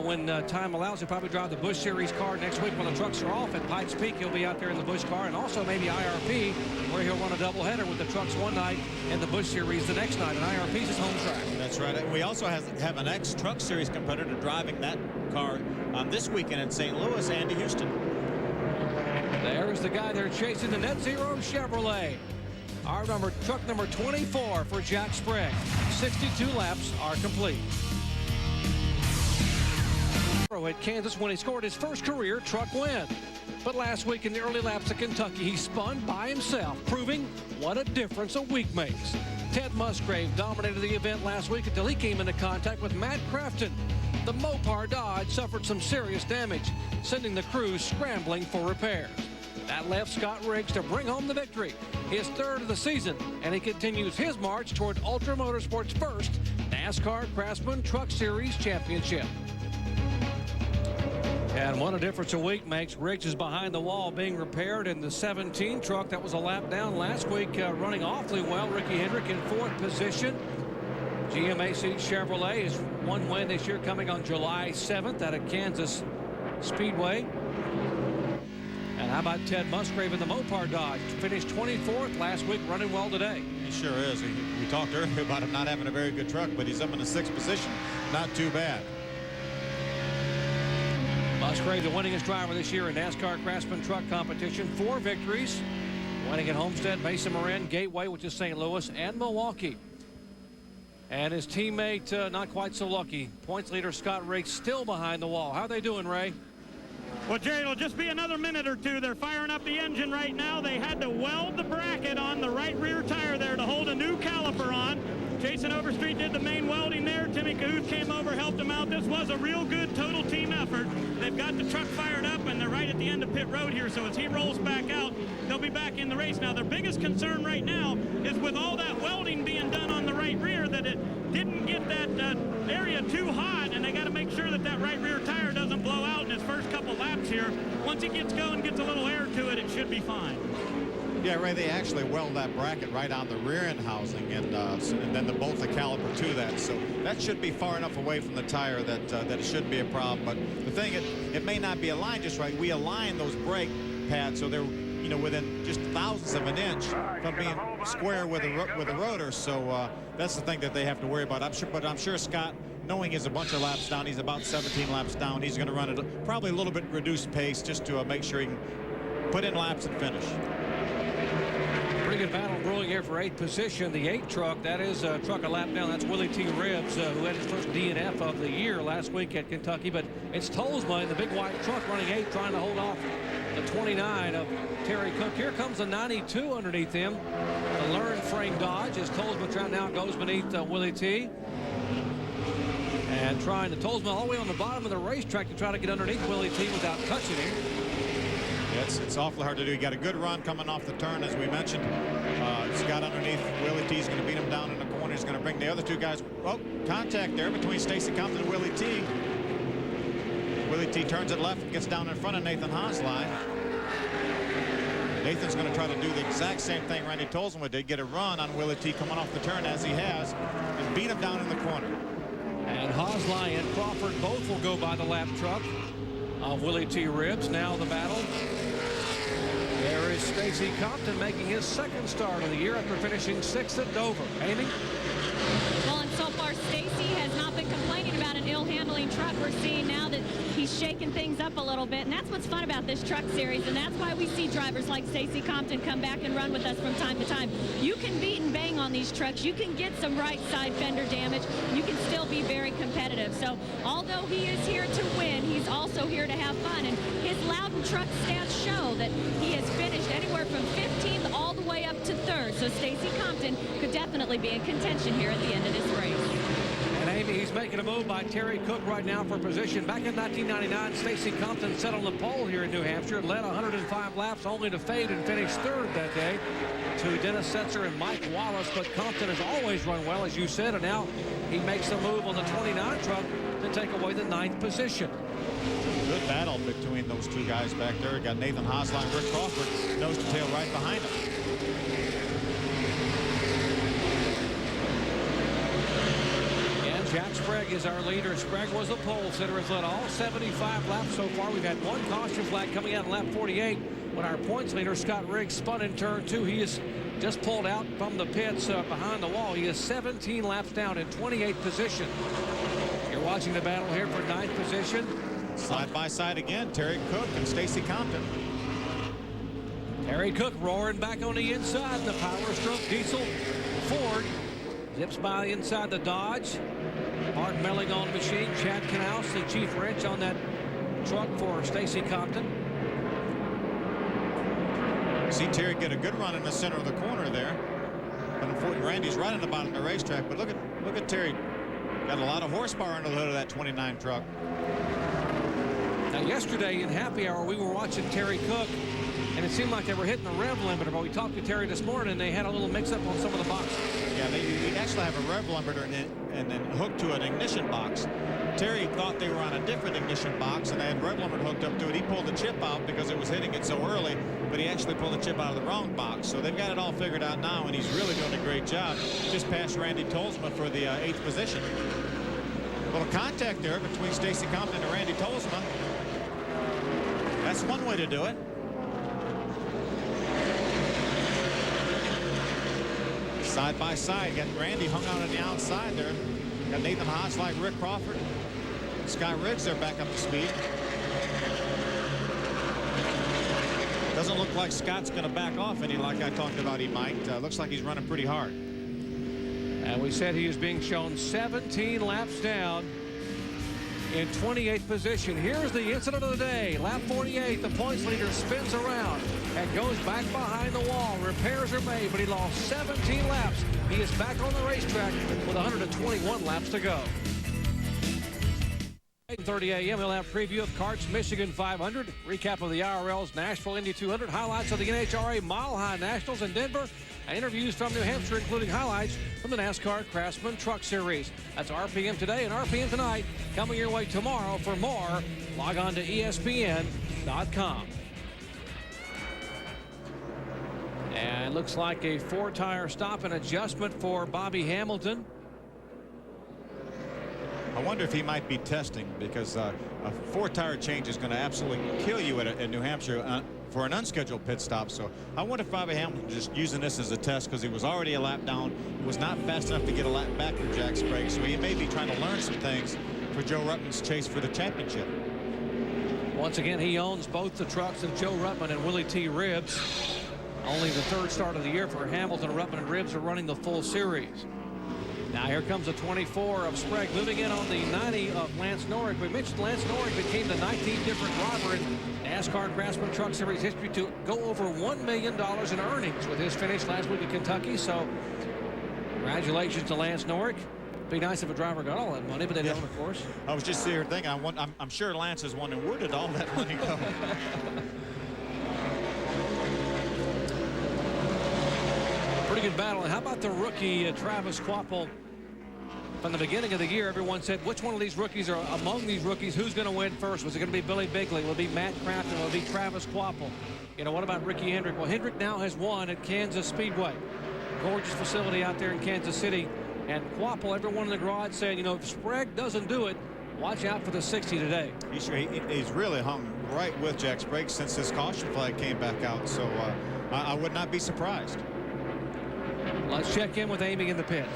When time allows, he'll probably drive the Busch Series car next week when the trucks are off at Pikes Peak. He'll be out there in the Busch car, and also maybe IRP, where he'll run a doubleheader with the trucks one night and the Busch Series the next night. And IRP's his home track. That's right. We also have an ex-Truck Series competitor driving that car this weekend in St. Louis, Andy Houston. There's the guy they're chasing, the Net Zero Chevrolet. Our truck number 24 for Jack Sprague. 62 laps are complete. At Kansas when he scored his first career truck win. But last week in the early laps at Kentucky, he spun by himself, proving what a difference a week makes. Ted Musgrave dominated the event last week until he came into contact with Matt Craftsman. The Mopar Dodge suffered some serious damage, sending the crew scrambling for repairs. That left Scott Riggs to bring home the victory, his third of the season, and he continues his march toward Ultra Motorsports' first NASCAR Craftsman Truck Series championship. And what a difference a week makes. Riggs is behind the wall being repaired in the 17 truck that was a lap down last week, running awfully well. Ricky Hendrick in 4th position. GMAC Chevrolet is one win this year, coming on July 7th out of Kansas Speedway. And how about Ted Musgrave in the Mopar Dodge? Finished 24th last week, running well today. He sure is. We talked earlier about him not having a very good truck, but he's up in the 6th position. Not too bad. Musgrave, the winningest driver this year in NASCAR Craftsman truck competition. 4 victories, winning at Homestead, Mesa Marin, Gateway, which is St. Louis, and Milwaukee. And his teammate, not quite so lucky. Points leader Scott Riggs still behind the wall. How are they doing, Ray? Well, Jerry, it'll just be another minute or two. They're firing up the engine right now. They had to weld the bracket on the right rear tire there to hold a new caliper on. Jason Overstreet did the main welding there. Timmy Cahoot came over, helped him out. This was a real good total team effort. They've got the truck fired up, and they're right at the end of pit road here. So as he rolls back out, they'll be back in the race. Now, their biggest concern right now is with all that welding being done on the right rear, that it didn't get that area too hot, and they got to make sure that that right rear tire doesn't blow out in his first couple laps here. Once he gets going, gets a little air to it, it should be fine. Yeah, Ray, they actually weld that bracket right on the rear end housing, and then the bolt the caliper to that. So that should be far enough away from the tire that it shouldn't be a problem. But the thing, it may not be aligned just right. We align those brake pads so they're, you know, within just thousandths of an inch from being square with the rotor. So that's the thing that they have to worry about. I'm sure Scott, knowing he's a bunch of laps down, he's about 17 laps down. He's going to run at probably a little bit reduced pace just to make sure he can put in laps and finish. Pretty good battle brewing here for 8th position. The 8 truck, that is a truck a lap down. That's Willie T. Ribbs, who had his first DNF of the year last week at Kentucky. But it's Tolsma in the big white truck running 8, trying to hold off the 29 of Terry Cook. Here comes the 92 underneath him. The Learn Frame Dodge as Tolsma now goes beneath Willie T. And trying to Tolsma all the way on the bottom of the racetrack to try to get underneath Willie T without touching him. It's awfully hard to do. He got a good run coming off the turn, as we mentioned. Scott underneath. Willie T is going to beat him down in the corner. He's going to bring the other 2 guys. Oh, contact there between Stacy Compton and Willie T. Willie T turns it left and gets down in front of Nathan Hosley. Nathan's going to try to do the exact same thing Randy Tolsma did, get a run on Willie T coming off the turn as he has, and beat him down in the corner. And Hosley and Crawford both will go by the lap truck of Willie T. Ribbs. Now the battle. There is Stacy Compton making his 2nd start of the year after finishing 6th at Dover. Amy? Well, and so far, Stacy has not been complaining about an ill-handling truck. We're seeing now that he's shaking things up a little bit, and that's what's fun about this truck series, and that's why we see drivers like Stacy Compton come back and run with us from time to time. You can beat and bang on these trucks. You can get some right side fender damage. You can still be very competitive. So although he is here to win, he's also here to have fun, and his Loudon truck stats show that he has finished anywhere from 15th all the way up to 3rd. So Stacy Compton could definitely be in contention here at the end of this race. And Amy, he's making a move by Terry Cook right now for position. Back in 1999, Stacy Compton set on the pole here in New Hampshire, led 105 laps only to fade and finish 3rd that day to Dennis Setzer and Mike Wallace. But Compton has always run well, as you said, and now he makes a move on the 29 truck to take away the 9th position. Good battle between those 2 guys back there. Got Nathan Hosley and Rick Crawford nose to tail right behind him. Jack Sprague is our leader. Sprague was the pole sitter, has led all 75 laps so far. We've had one caution flag coming out in lap 48 when our points leader, Scott Riggs, spun in turn 2. He is just pulled out from the pits behind the wall. He is 17 laps down in 28th position. You're watching the battle here for 9th position. Side by side again, Terry Cook and Stacy Compton. Terry Cook roaring back on the inside. The Power Stroke Diesel Ford zips by the inside the Dodge. Mark Melling on the machine. Chad Knaus, the chief wrench on that truck for Stacy Compton. See Terry get a good run in the center of the corner there. But unfortunately, Randy's right on the bottom of the racetrack. But look at Terry. Got a lot of horsepower under the hood of that 29 truck. Now, yesterday in happy hour, we were watching Terry Cook, and it seemed like they were hitting the rev limiter. But we talked to Terry this morning, and they had a little mix-up on some of the boxes. Yeah, they actually have a rev limiter and then hooked to an ignition box. Terry thought they were on a different ignition box, and they had rev limiter hooked up to it. He pulled the chip out because it was hitting it so early, but he actually pulled the chip out of the wrong box. So they've got it all figured out now, and he's really doing a great job. Just past Randy Tolsma for the 8th position. A little contact there between Stacy Compton and Randy Tolsma. That's one way to do it. Side by side, got Randy hung out on the outside there. Got Nathan Hosley, Rick Crawford, Scott Riggs there back up to speed. Doesn't look like Scott's going to back off any like I talked about he might. Looks like he's running pretty hard. And we said he is being shown 17 laps down in 28th position. Here's the incident of the day. Lap 48, the points leader spins around and goes back behind the wall. Repairs are made, but he lost 17 laps. He is back on the racetrack with 121 laps to go. 8:30 a.m. We'll have preview of Karts Michigan 500, recap of the IRL's Nashville Indy 200, highlights of the NHRA Mile High Nationals in Denver, and interviews from New Hampshire, including highlights from the NASCAR Craftsman Truck Series. That's RPM today and RPM tonight. Coming your way tomorrow. For more, log on to ESPN.com. And looks like a 4-tire stop and adjustment for Bobby Hamilton. I wonder if he might be testing, because a 4-tire change is going to absolutely kill you at New Hampshire for an unscheduled pit stop. So I wonder if Bobby Hamilton just using this as a test, because he was already a lap down. He was not fast enough to get a lap back for Jack Sprague. So he may be trying to learn some things for Joe Ruttman's chase for the championship. Once again, he owns both the trucks of Joe Ruttman and Willie T. Ribbs. Only the 3rd start of the year for Hamilton. Ruttman and Ribbs are running the full series. Now here comes the 24 of Sprague, moving in on the 90 of Lance Norrick. We mentioned Lance Norrick became the 19th different driver in NASCAR Craftsman Truck Series history to go over $1 million in earnings with his finish last week at Kentucky. So congratulations to Lance Norrick. Be nice if a driver got all that money, but they don't, of course. I was just here thinking, I'm sure Lance is wondering, where did all that money go? Pretty good battle. And how about the rookie Travis Kvapil? From the beginning of the year, everyone said, which one of these rookies, or among these rookies, who's going to win first? Was it going to be Billy Bigley? Will it be Matt Crafton? Will it be Travis Kvapil? You know, what about Ricky Hendrick? Well, Hendrick now has won at Kansas Speedway. Gorgeous facility out there in Kansas City. And Kvapil, everyone in the garage said, you know, if Sprague doesn't do it, watch out for the 60 today. He's really hung right with Jack Sprague since his caution flag came back out. So I would not be surprised. Let's check in with Amy in the pits.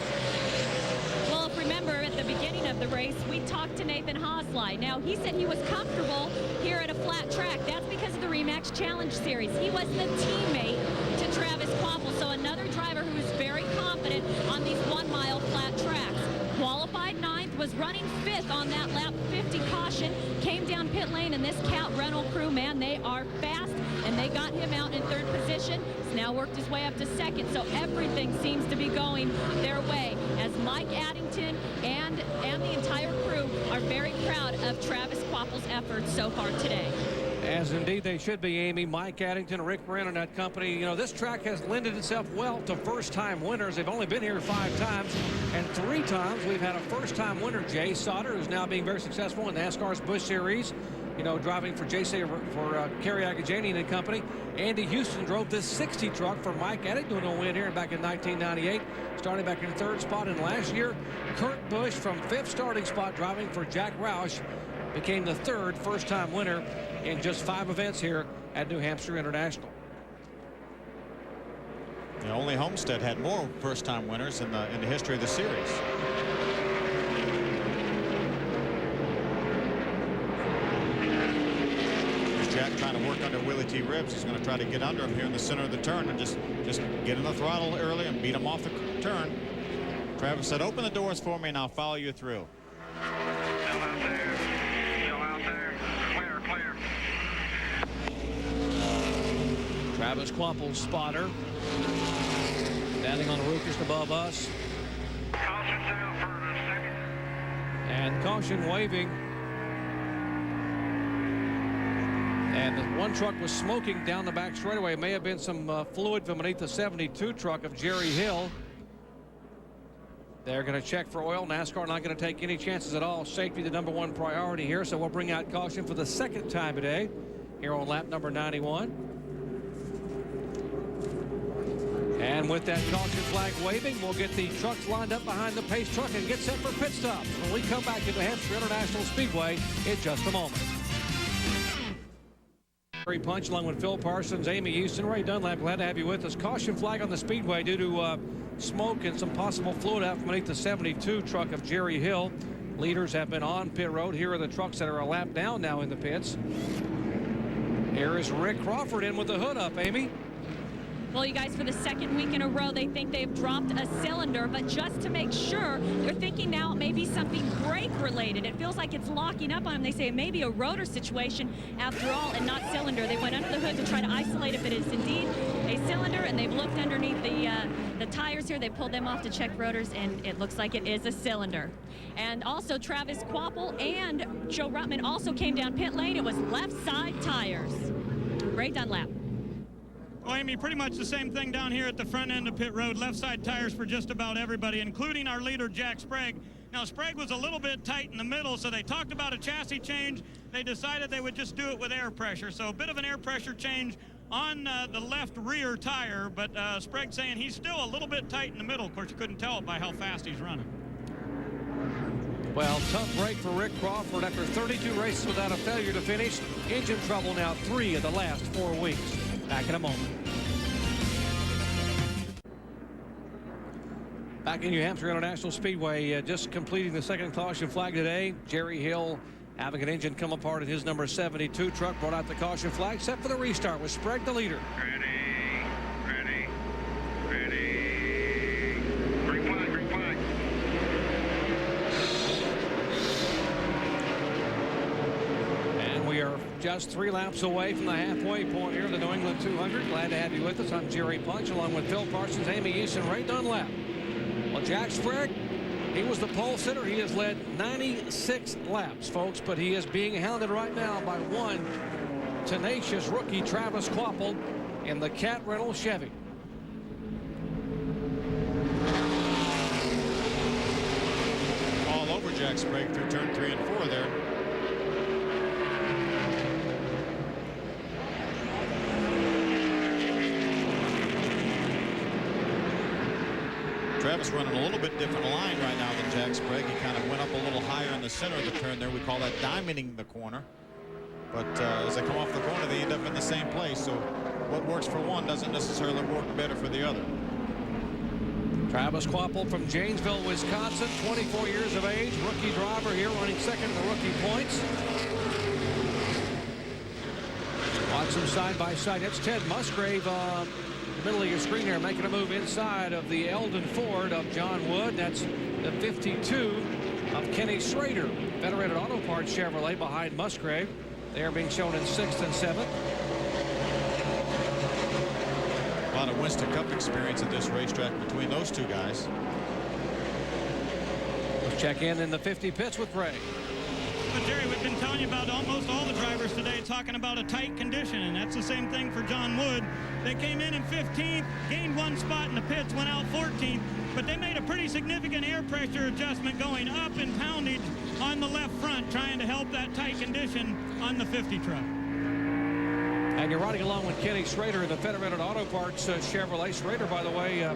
Well, if remember at the beginning of the race, we talked to Nathan Hosley. Now, he said he was comfortable here at a flat track. That's because of the Remax Challenge Series. He was the teammate to Travis Kvapil, so another driver who is very confident on these 1-mile flat tracks. Qualified 9th, was running 5th on that lap 50 caution, came down pit lane, and this Cat rental crew, man, they are fast, and they got him out in 3rd position. He's now worked his way up to 2nd, so everything seems to be going their way, as Mike Addington and the entire crew are very proud of Travis Kvapil's efforts so far today. As indeed they should be, Amy. Mike Addington, Rick Brennan, and that company. You know, this track has lended itself well to first-time winners. They've only been here 5 times, and 3 times we've had a first-time winner, Jay Sauter, who's now being very successful in NASCAR's Busch Series. You know, driving for Kerry Agajanian and company. Andy Houston drove this 60 truck for Mike Addington to win here back in 1998, starting back in 3rd spot. And last year, Kurt Busch from 5th starting spot driving for Jack Roush became the 3rd first-time winner in just 5 events here at New Hampshire International. Only Homestead had more first-time winners in the history of the series. Here's Jack trying to work under Willie T. Ribbs. He's going to try to get under him here in the center of the turn and just get in the throttle early and beat him off the turn. Travis said, "Open the doors for me and I'll follow you through." Travis Quapple's spotter standing on the roof just above us. And caution waving. And the one truck was smoking down the back straightaway. It may have been some fluid from beneath the 72 truck of Jerry Hill. They're going to check for oil. NASCAR not going to take any chances at all. Safety the #1 priority here. So we'll bring out caution for the 2nd time today here on lap number 91. And with that caution flag waving, we'll get the trucks lined up behind the pace truck and get set for pit stops when we come back to the Hampshire International Speedway in just a moment. Gary Punch along with Phil Parsons, Amy Houston, Ray Dunlap, glad to have you with us. Caution flag on the Speedway due to smoke and some possible fluid out from beneath the 72 truck of Jerry Hill. Leaders have been on pit road. Here are the trucks that are a lap down now in the pits. Here is Rick Crawford in with the hood up, Amy. Well, you guys, for the 2nd week in a row, they think they've dropped a cylinder, but just to make sure, they're thinking now it may be something brake-related. It feels like it's locking up on them. They say it may be a rotor situation after all and not cylinder. They went under the hood to try to isolate if it is indeed a cylinder, and they've looked underneath the tires here. They pulled them off to check rotors, and it looks like it is a cylinder. And also, Travis Quapple and Joe Ruttman also came down pit lane. It was left side tires. Ray Dunlap. Well, Amy, pretty much the same thing down here at the front end of pit road. Left side tires for just about everybody, including our leader, Jack Sprague. Now, Sprague was a little bit tight in the middle, so they talked about a chassis change. They decided they would just do it with air pressure. So a bit of an air pressure change on the left rear tire, but Sprague saying he's still a little bit tight in the middle. Of course, you couldn't tell it by how fast he's running. Well, tough break for Rick Crawford after 32 races without a failure to finish. Engine trouble now 3 of the last 4 weeks. Back in a moment. Back in New Hampshire International Speedway, just completing the 2nd caution flag today. Jerry Hill having an engine come apart in his number 72 truck. Brought out the caution flag, set for the restart with Sprague the leader. Ready. Green flag. And we are just 3 laps away from the halfway point here, the New England 200. Glad to have you with us. I'm Jerry Punch, along with Phil Parsons, Amy Houston, Ray Dunlap. Well, Jack Sprague, he was the pole sitter. He has led 96 laps, folks, but he is being hounded right now by one tenacious rookie, Travis Quapple, in the Cat Rental Chevy. All over Jack Sprague through turn 3 and 4 there. Travis running a little bit different line right now than Jack Sprague. He kind of went up a little higher in the center of the turn there. We call that diamonding the corner. But as they come off the corner, they end up in the same place. So what works for one doesn't necessarily work better for the other. Travis Quapple from Janesville, Wisconsin, 24 years of age, rookie driver here, running 2nd in the rookie points. Watch them side by side. That's Ted Musgrave. Middle of your screen here, making a move inside of the Eldon Ford of John Wood. That's the 52 of Kenny Schrader. Federated Auto Parts Chevrolet behind Musgrave. They are being shown in 6th and 7th. A lot of Winston Cup experience at this racetrack between those two guys. Let's check in the 50 pits with Ray. But Jerry, we've been telling you about almost all the drivers today talking about a tight condition, and that's the same thing for John Wood. They came in 15th, gained 1 spot in the pits, went out 14th, but they made a pretty significant air pressure adjustment going up in poundage on the left front, trying to help that tight condition on the 50 truck. And you're riding along with Kenny Schrader in the Federated Auto Parts Chevrolet. Schrader, by the way, a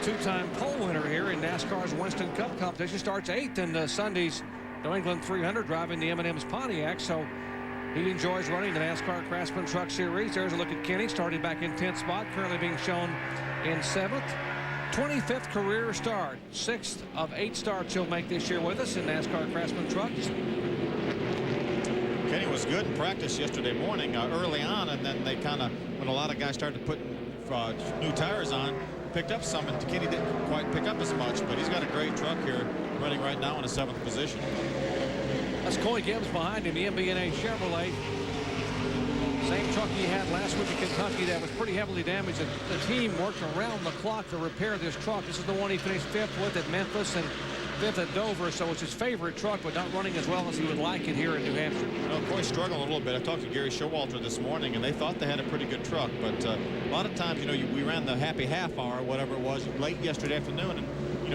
two-time pole winner here in NASCAR's Winston Cup competition. Starts 8th in Sunday's New England 300 driving the M&M's Pontiac. So he enjoys running the NASCAR Craftsman Truck Series. There's a look at Kenny, starting back in 10th spot, currently being shown in 7th. 25th career start, 6th of 8 starts he'll make this year with us in NASCAR Craftsman Trucks. Kenny was good in practice yesterday morning early on, and then they kind of, when a lot of guys started putting new tires on, picked up some, and Kenny didn't quite pick up as much, but he's got a great truck here running right now in a 7th position. That's Coy Gibbs behind him, the MB&A Chevrolet. Same truck he had last week in Kentucky that was pretty heavily damaged. The team worked around the clock to repair this truck. This is the one he finished 5th with at Memphis and 5th at Dover, so it's his favorite truck, but not running as well as he would like it here in New Hampshire. Well, Coy's struggling a little bit. I talked to Gary Showalter this morning, and they thought they had a pretty good truck, but a lot of times, we ran the happy half hour, whatever it was, late yesterday afternoon, and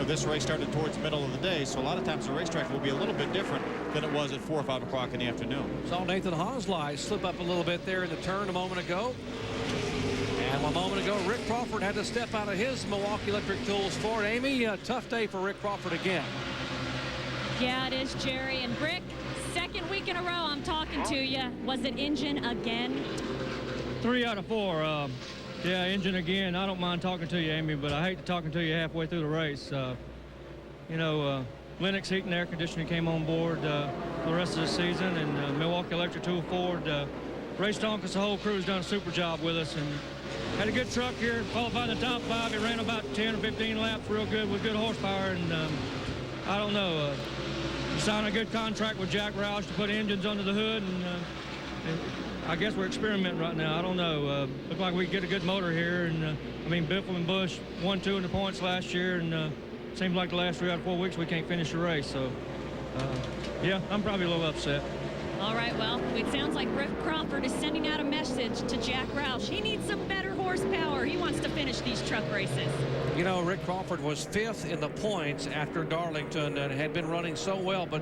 this race started towards the middle of the day, so a lot of times the racetrack will be a little bit different than it was at 4 or 5 o'clock in the afternoon. Saw Nathan Hosley slip up a little bit there in the turn a moment ago. And a moment ago, Rick Crawford had to step out of his Milwaukee Electric Tools Ford. Amy, a tough day for Rick Crawford again. Yeah, it is, Jerry. And Rick, second week in a row I'm talking to you. Was it engine again? 3 out of 4. Yeah, engine again. I don't mind talking to you, Amy, but I hate talking to you halfway through the race. Lennox Heating and Air Conditioning came on board for the rest of the season, and Milwaukee Electric Tool Ford raced on because the whole crew's done a super job with us, and had a good truck here, qualified in the top 5. It ran about 10 or 15 laps real good with good horsepower, and I don't know. Signed a good contract with Jack Roush to put engines under the hood, and I guess we're experimenting right now. I don't know. Look like we get a good motor here, and Biffle and Bush won 2 in the points last year, and seems like the last 3 out of 4 weeks we can't finish the race. So, yeah, I'm probably a little upset. All right, well, it sounds like Rick Crawford is sending out a message to Jack Roush. He needs some better horsepower. He wants to finish these truck races. Rick Crawford was 5th in the points after Darlington and had been running so well, but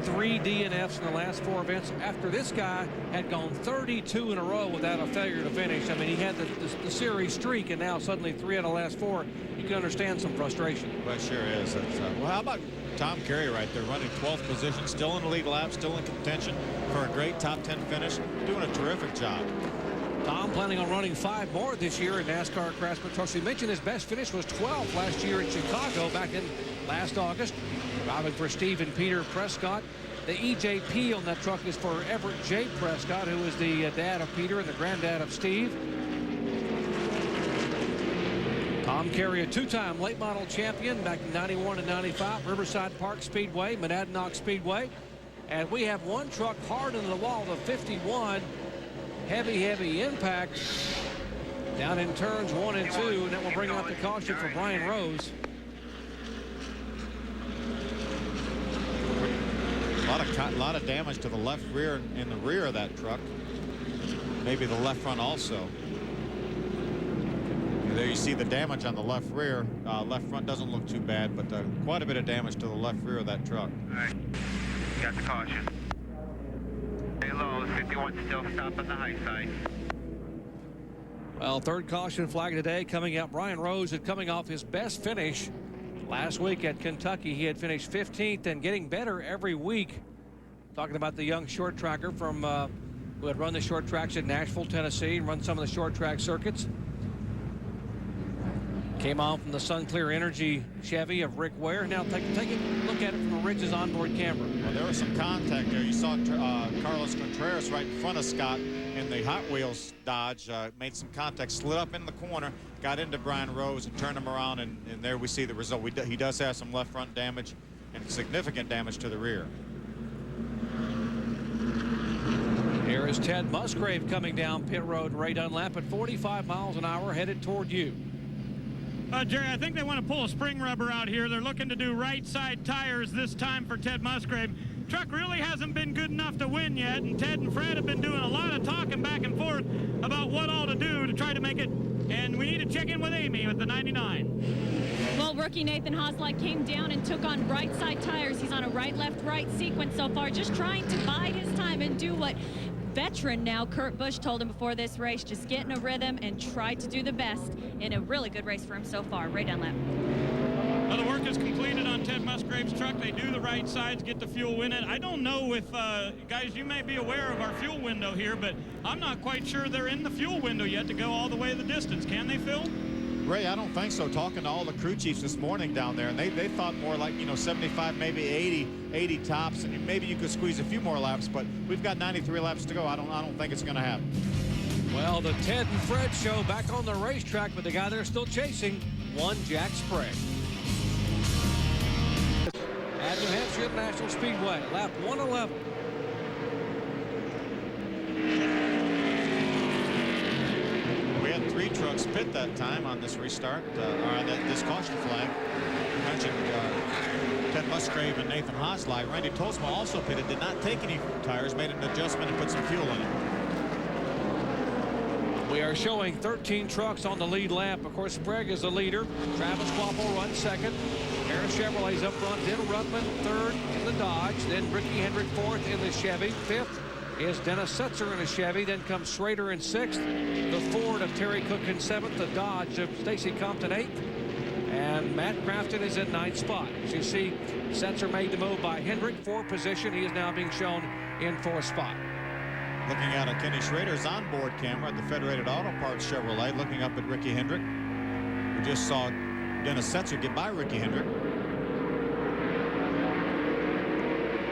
3 DNFs in the last 4 events after this guy had gone 32 in a row without a failure to finish. He had the series streak, and now suddenly 3 out of the last 4. You can understand some frustration. Well, it sure is. Well, how about Tom Carey right there, running 12th position, still in the lead lap, still in contention for a great top 10 finish, doing a terrific job. Tom planning on running 5 more this year in NASCAR Craftsman Trucks. We mentioned his best finish was 12th last year in Chicago back in last August. Driving for Steve and Peter Prescott. The EJP on that truck is for Everett J. Prescott, who is the dad of Peter and the granddad of Steve. Tom Carey, a 2-time late model champion back in 91 and 95, Riverside Park Speedway, Monadnock Speedway. And we have one truck hard into the wall, the 51. Heavy impact down in turns 1 and 2, and that will bring out the caution for Brian Rose. A lot of damage to the left rear in the rear of that truck. Maybe the left front also. There you see the damage on the left rear. Left front doesn't look too bad, but quite a bit of damage to the left rear of that truck. All right, got the caution. Stay low, 51 still stop on the high side. Well, 3rd caution flag today coming out. Brian Rose is coming off his best finish last week at Kentucky. He had finished 15th and getting better every week. Talking about the young short tracker from who had run the short tracks in Nashville, Tennessee, and run some of the short track circuits. Came on from the Sunclear Energy Chevy of Rick Ware. Now take a look at it from the Ridge's onboard camera. Well, there was some contact there. You saw Carlos Contreras right in front of Scott in the Hot Wheels Dodge. Made some contact, slid up in the corner, got into Brian Rose and turned him around, and there we see the result. He does have some left front damage and significant damage to the rear. Here is Ted Musgrave coming down pit road. Ray Dunlap at 45 miles an hour headed toward you. Jerry, I think they want to pull a spring rubber out here. They're looking to do right side tires this time for Ted Musgrave. truck really hasn't been good enough to win yet, and Ted and Fred have been doing a lot of talking back and forth about what all to do to try to make it, and we need to check in with Amy with the 99. Well, rookie Nathan Hosley came down and took on right side tires. He's on a right, left, right sequence so far, just trying to bide his time and do what veteran now Kurt Busch told him before this race, just get in a rhythm and try to do the best in a really good race for him so far. Ray Dunlap. Well, the work is completed on Ted Musgrave's truck. They do the right sides, get the fuel in it. I don't know if, guys, you may be aware of our fuel window here, but I'm not quite sure they're in the fuel window yet to go all the way the distance. Can they, Phil? Ray, I don't think so. Talking to all the crew chiefs this morning down there, and they thought more like, 75, maybe 80 tops, and maybe you could squeeze a few more laps, but we've got 93 laps to go. I don't think it's going to happen. Well, the Ted and Fred show back on the racetrack, but the guy they're still chasing, one Jack Sprague. At New Hampshire International Speedway, lap 111. We had 3 trucks pit that time on this restart, or on this caution flag. You mentioned Ted Musgrave and Nathan Hosley. Randy Tolsma also pitted, did not take any tires, made an adjustment and put some fuel in it. We are showing 13 trucks on the lead lap. Of course, Sprague is the leader. Travis Quapple runs second. Harris Chevrolet's up front. Then Ruttman third in the Dodge. Then Ricky Hendrick fourth in the Chevy. Fifth is Dennis Setzer in a Chevy. Then comes Schrader in sixth. The Ford of Terry Cook in seventh. The Dodge of Stacy Compton eighth. And Matt Crafton is in ninth spot. As you see, Setzer made the move by Hendrick. Fourth position. He is now being shown in fourth spot. Looking out at Kenny Schrader's onboard camera at the Federated Auto Parts Chevrolet, looking up at Ricky Hendrick. We just saw Dennis Setzer get by Ricky Hendrick.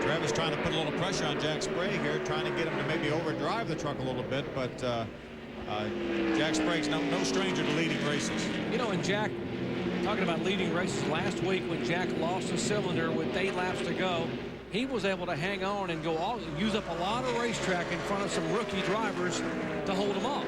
Travis trying to put a little pressure on Jack Sprague here, trying to get him to maybe overdrive the truck a little bit, but Jack Sprague's no stranger to leading races. And Jack, talking about leading races last week when Jack lost a cylinder with 8 laps to go, he was able to hang on and use up a lot of racetrack in front of some rookie drivers to hold them off.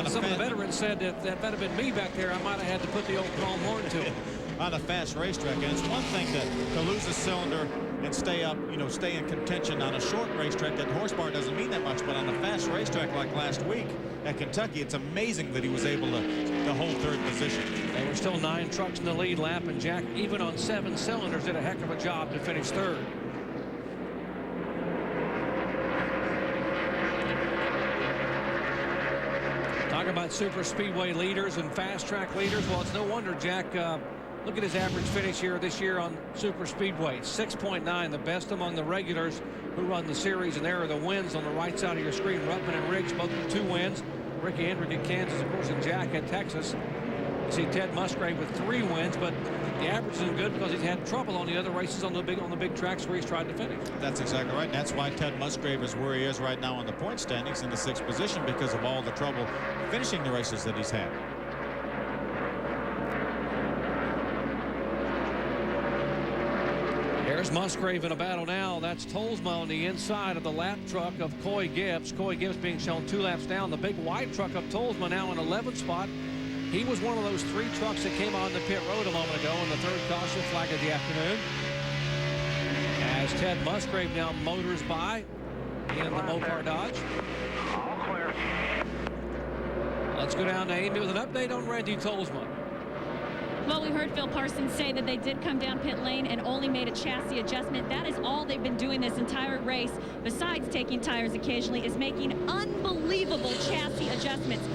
Some of the veterans said that that might have been me back there. I might have had to put the old chrome horn to him. On a fast racetrack, and it's one thing to lose a cylinder and stay up, stay in contention on a short racetrack. That horsepower doesn't mean that much, but on a fast racetrack like last week at Kentucky, it's amazing that he was able to hold third position. There were still 9 trucks in the lead lap, and Jack, even on 7 cylinders, did a heck of a job to finish third. Talk about super speedway leaders and fast track leaders. Well, it's no wonder Jack, look at his average finish here this year on super speedway, 6.9, the best among the regulars who run the series. And there are the wins on the right side of your screen. Ruttman and Riggs both with 2 wins. Ricky Hendrick at Kansas, of course, and Jack at Texas. You see Ted Musgrave with 3 wins, but the average isn't good because he's had trouble on the other races on the big tracks where he's tried to finish. That's exactly right. And that's why Ted Musgrave is where he is right now on the point standings in the 6th position, because of all the trouble finishing the races that he's had. There's Musgrave in a battle now. That's Tolsma on the inside of the lap truck of Coy Gibbs. Coy Gibbs being shown 2 laps down. The big white truck of Tolsma now in 11th spot. He was one of those 3 trucks that came on the pit road a moment ago in the 3rd caution flag of the afternoon. As Ted Musgrave now motors by in the Mopar Dodge. All clear. Let's go down to Amy with an update on Randy Tolsma. Well, we heard Phil Parsons say that they did come down pit lane and only made a chassis adjustment. That is all they've been doing this entire race, besides taking tires occasionally, is making unbelievable chassis adjustments.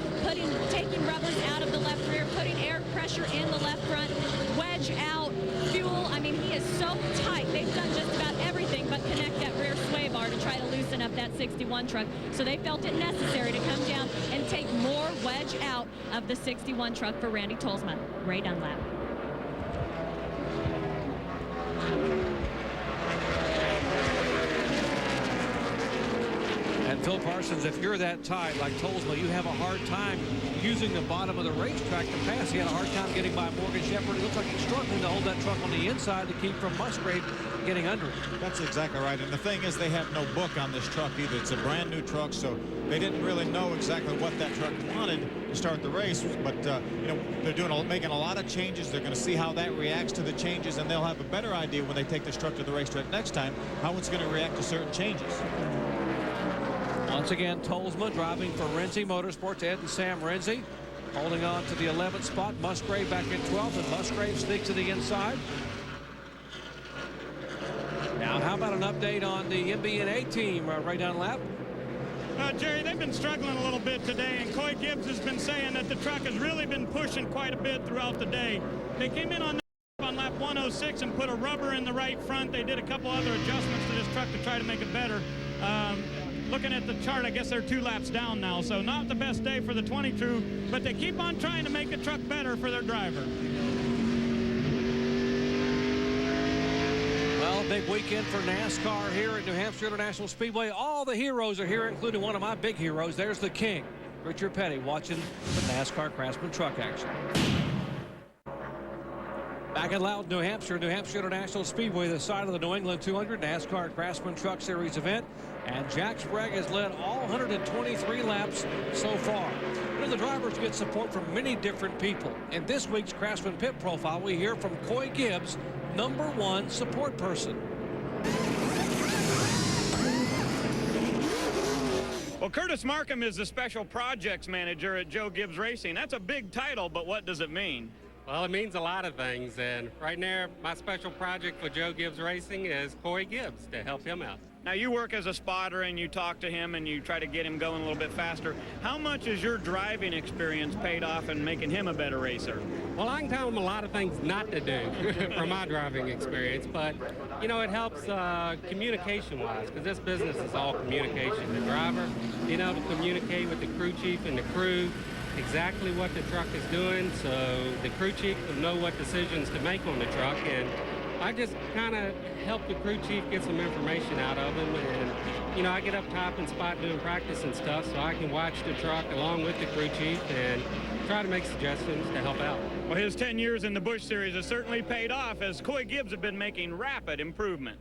Taking rubbers out of the left rear, putting air pressure in the left front, wedge out, fuel. I mean, he is so tight. They've done just about everything but connect that rear sway bar to try to loosen up that 61 truck. So they felt it necessary to come down and take more wedge out of the 61 truck for Randy Tolsma. Ray Dunlap. And Phil Parsons, if you're that tight like Tolsma, you have a hard time using the bottom of the racetrack to pass. He had a hard time getting by Morgan Shepherd. It looks like he's struggling to hold that truck on the inside to keep from Musgrave getting under it. That's exactly right. And the thing is, they have no book on this truck either. It's a brand new truck, so they didn't really know exactly what that truck wanted to start the race. But you know, they're making a lot of changes. They're going to see how that reacts to the changes, and they'll have a better idea when they take this truck to the racetrack next time how it's going to react to certain changes. Once again, Tolsma driving for Renzi Motorsports. Ed and Sam Renzi holding on to the 11th spot. Musgrave back in 12th, and Musgrave sneaks to the inside. Now, how about an update on the MB&A team, Ray Dunlap? Jerry, they've been struggling a little bit today, and Coy Gibbs has been saying that the truck has really been pushing quite a bit throughout the day. They came in on lap 106 and put a rubber in the right front. They did a couple other adjustments to this truck to try to make it better. Looking at the chart, I guess they're 2 laps down now, so not the best day for the 22, but they keep on trying to make the truck better for their driver. Well, big weekend for NASCAR here at New Hampshire International Speedway. All the heroes are here, including one of my big heroes. There's the king, Richard Petty, watching the NASCAR Craftsman truck action. Back at Loudon, New Hampshire International Speedway, the side of the New England 200 NASCAR Craftsman Truck Series event. And Jack Sprague has led all 123 laps so far. You know, the drivers get support from many different people. In this week's Craftsman Pit Profile, we hear from Coy Gibbs, #1 support person. Well, Curtis Markham is the special projects manager at Joe Gibbs Racing. That's a big title, but what does it mean? Well, it means a lot of things, and right now my special project for Joe Gibbs Racing is Coy Gibbs to help him out. Now, you work as a spotter and you talk to him and you try to get him going a little bit faster. How much has your driving experience paid off in making him a better racer? Well, I can tell him a lot of things not to do from my driving experience, but, you know, it helps communication-wise, because this business is all communication. The driver, being able to communicate with the crew chief and the crew, exactly what the truck is doing, so the crew chief will know what decisions to make on the truck, and I just kind of help the crew chief get some information out of him, and you know, I get up top and spot doing practice and stuff, so I can watch the truck along with the crew chief and try to make suggestions to help out. Well, his 10 years in the Busch Series has certainly paid off, as Coy Gibbs have been making rapid improvement.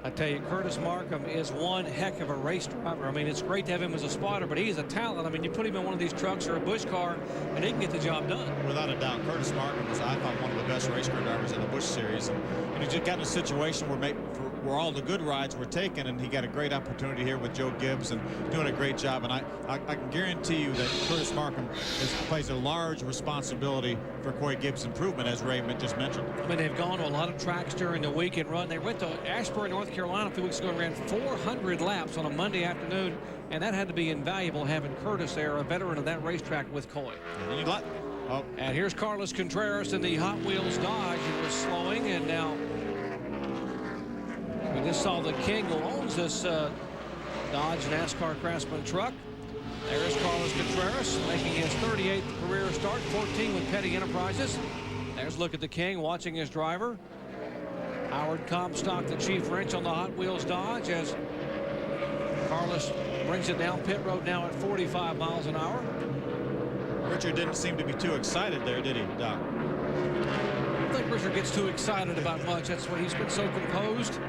I tell you, Curtis Markham is one heck of a race driver. I mean, it's great to have him as a spotter, but he's a talent. I mean, you put him in one of these trucks or a Busch car, and he can get the job done. Without a doubt, Curtis Markham was, I thought, one of the best race car drivers in the Busch Series. And he just got in a situation where all the good rides were taken, and he got a great opportunity here with Joe Gibbs and doing a great job. And I can guarantee you that Curtis Markham plays a large responsibility for Coy Gibbs' improvement, as Ray just mentioned. I mean, they've gone to a lot of tracks during the weekend run. They went to Ashburn, North Carolina a few weeks ago and ran 400 laps on a Monday afternoon, and that had to be invaluable having Curtis there, a veteran of that racetrack with Coy. And here's Carlos Contreras in the Hot Wheels Dodge. He was slowing, and now we just saw the king who owns this Dodge NASCAR Craftsman truck. There's Carlos Contreras making his 38th career start, 14 with Petty Enterprises. There's a look at the king watching his driver. Howard Comstock, the chief wrench on the Hot Wheels Dodge, as Carlos brings it down pit road now at 45 miles an hour. Richard didn't seem to be too excited there, did he, Doc? I don't think Richard gets too excited about much. That's why he's been so composed.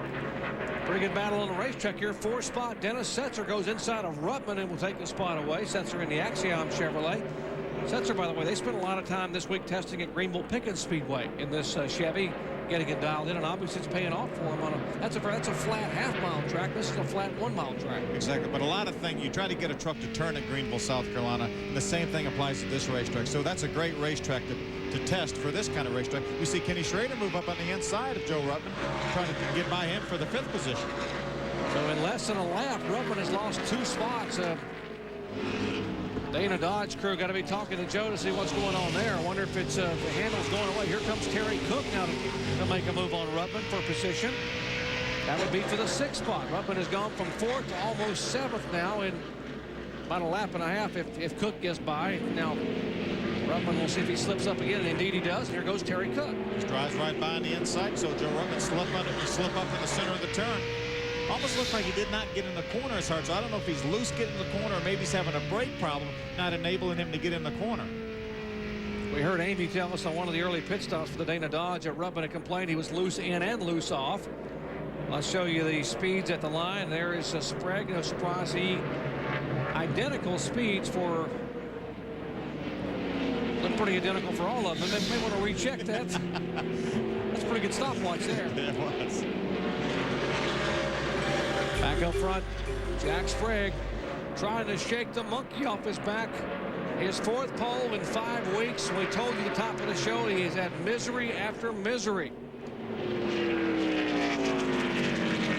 Pretty good battle on the racetrack here. 4th spot. Dennis Setzer goes inside of Ruttman and will take the spot away. Setzer in the Axiom Chevrolet. Setzer, by the way, they spent a lot of time this week testing at Greenville Pickens Speedway in this Chevy, getting it dialed in, and obviously it's paying off for him. That's a flat half-mile track. This is a flat 1-mile track. Exactly, but a lot of things, you try to get a truck to turn at Greenville, South Carolina, and the same thing applies to this racetrack. So that's a great racetrack to test for this kind of racetrack. We see Kenny Schrader move up on the inside of Joe Ruttman, trying to get by him for the 5th position. So in less than a lap, Ruttman has lost 2 spots. Dana Dodge crew got to be talking to Joe to see what's going on there. I wonder if it's the handle's going away. Here comes Terry Cook now to make a move on Ruttman for position. That would be for the 6th spot. Ruttman has gone from 4th to almost 7th now in about a lap and a half if Cook gets by. Now, Ruttman will see if he slips up again, and indeed he does. And here goes Terry Cook. Just drives right by on the inside, so Joe Ruttman slip up in the center of the turn. Almost looks like he did not get in the corner as hard, so I don't know if he's loose getting in the corner or maybe he's having a brake problem, not enabling him to get in the corner. We heard Amy tell us on one of the early pit stops for the Dana Dodge that Ruttman had complained he was loose in and loose off. I'll show you the speeds at the line. There is Sprague. No surprise, identical speeds for. Look pretty identical for all of them. They may want to recheck that. That's a pretty good stopwatch there. It was. Back up front, Jack Sprague trying to shake the monkey off his back. His 4th pole in 5 weeks. We told you at the top of the show he has had misery after misery.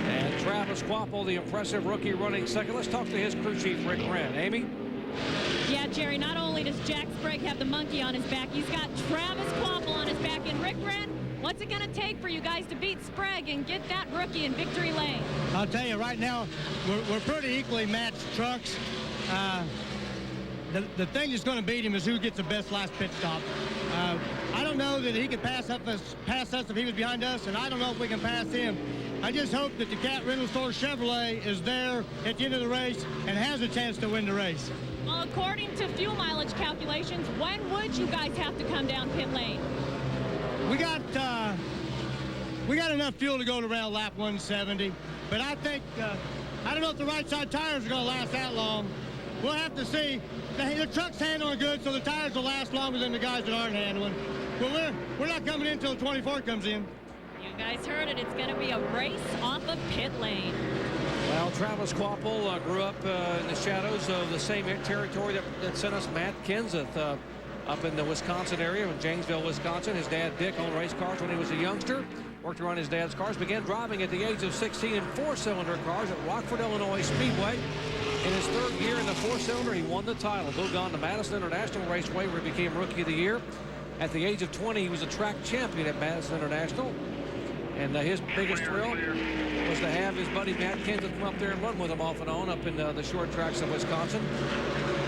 And Travis Quapple, the impressive rookie, running second. Let's talk to his crew chief, Rick Wren. Amy? Yeah, Jerry, not only does Jack Sprague have the monkey on his back, he's got Travis Quapple on his back. And Rick Wren, what's it going to take for you guys to beat Sprague and get that rookie in victory lane? I'll tell you right now, we're pretty equally matched trucks. The thing that's going to beat him is who gets the best last pit stop. I don't know that he could pass us if he was behind us, and I don't know if we can pass him. I just hope that the Cat Rental Store Chevrolet is there at the end of the race and has a chance to win the race. Well, according to fuel mileage calculations, when would you guys have to come down pit lane? We got enough fuel to go to around lap 170, but I think I don't know if the right side tires are going to last that long. We'll have to see. The truck's handling good, so the tires will last longer than the guys that aren't handling. But we're not coming in until the 24 comes in. You guys heard it. It's going to be a race off of pit lane. Well, Travis Quapple grew up in the shadows of the same territory that sent us Matt Kenseth up in the Wisconsin area in Janesville, Wisconsin. His dad, Dick, owned race cars when he was a youngster. Worked around his dad's cars. Began driving at the age of 16 in 4-cylinder cars at Rockford, Illinois Speedway. In his 3rd year in the 4-cylinder, he won the title. Moved on to Madison International Raceway, where he became Rookie of the Year. At the age of 20, he was a track champion at Madison International. And his biggest thrill was to have his buddy Matt Kenseth come up there and run with him off and on up in the short tracks of Wisconsin.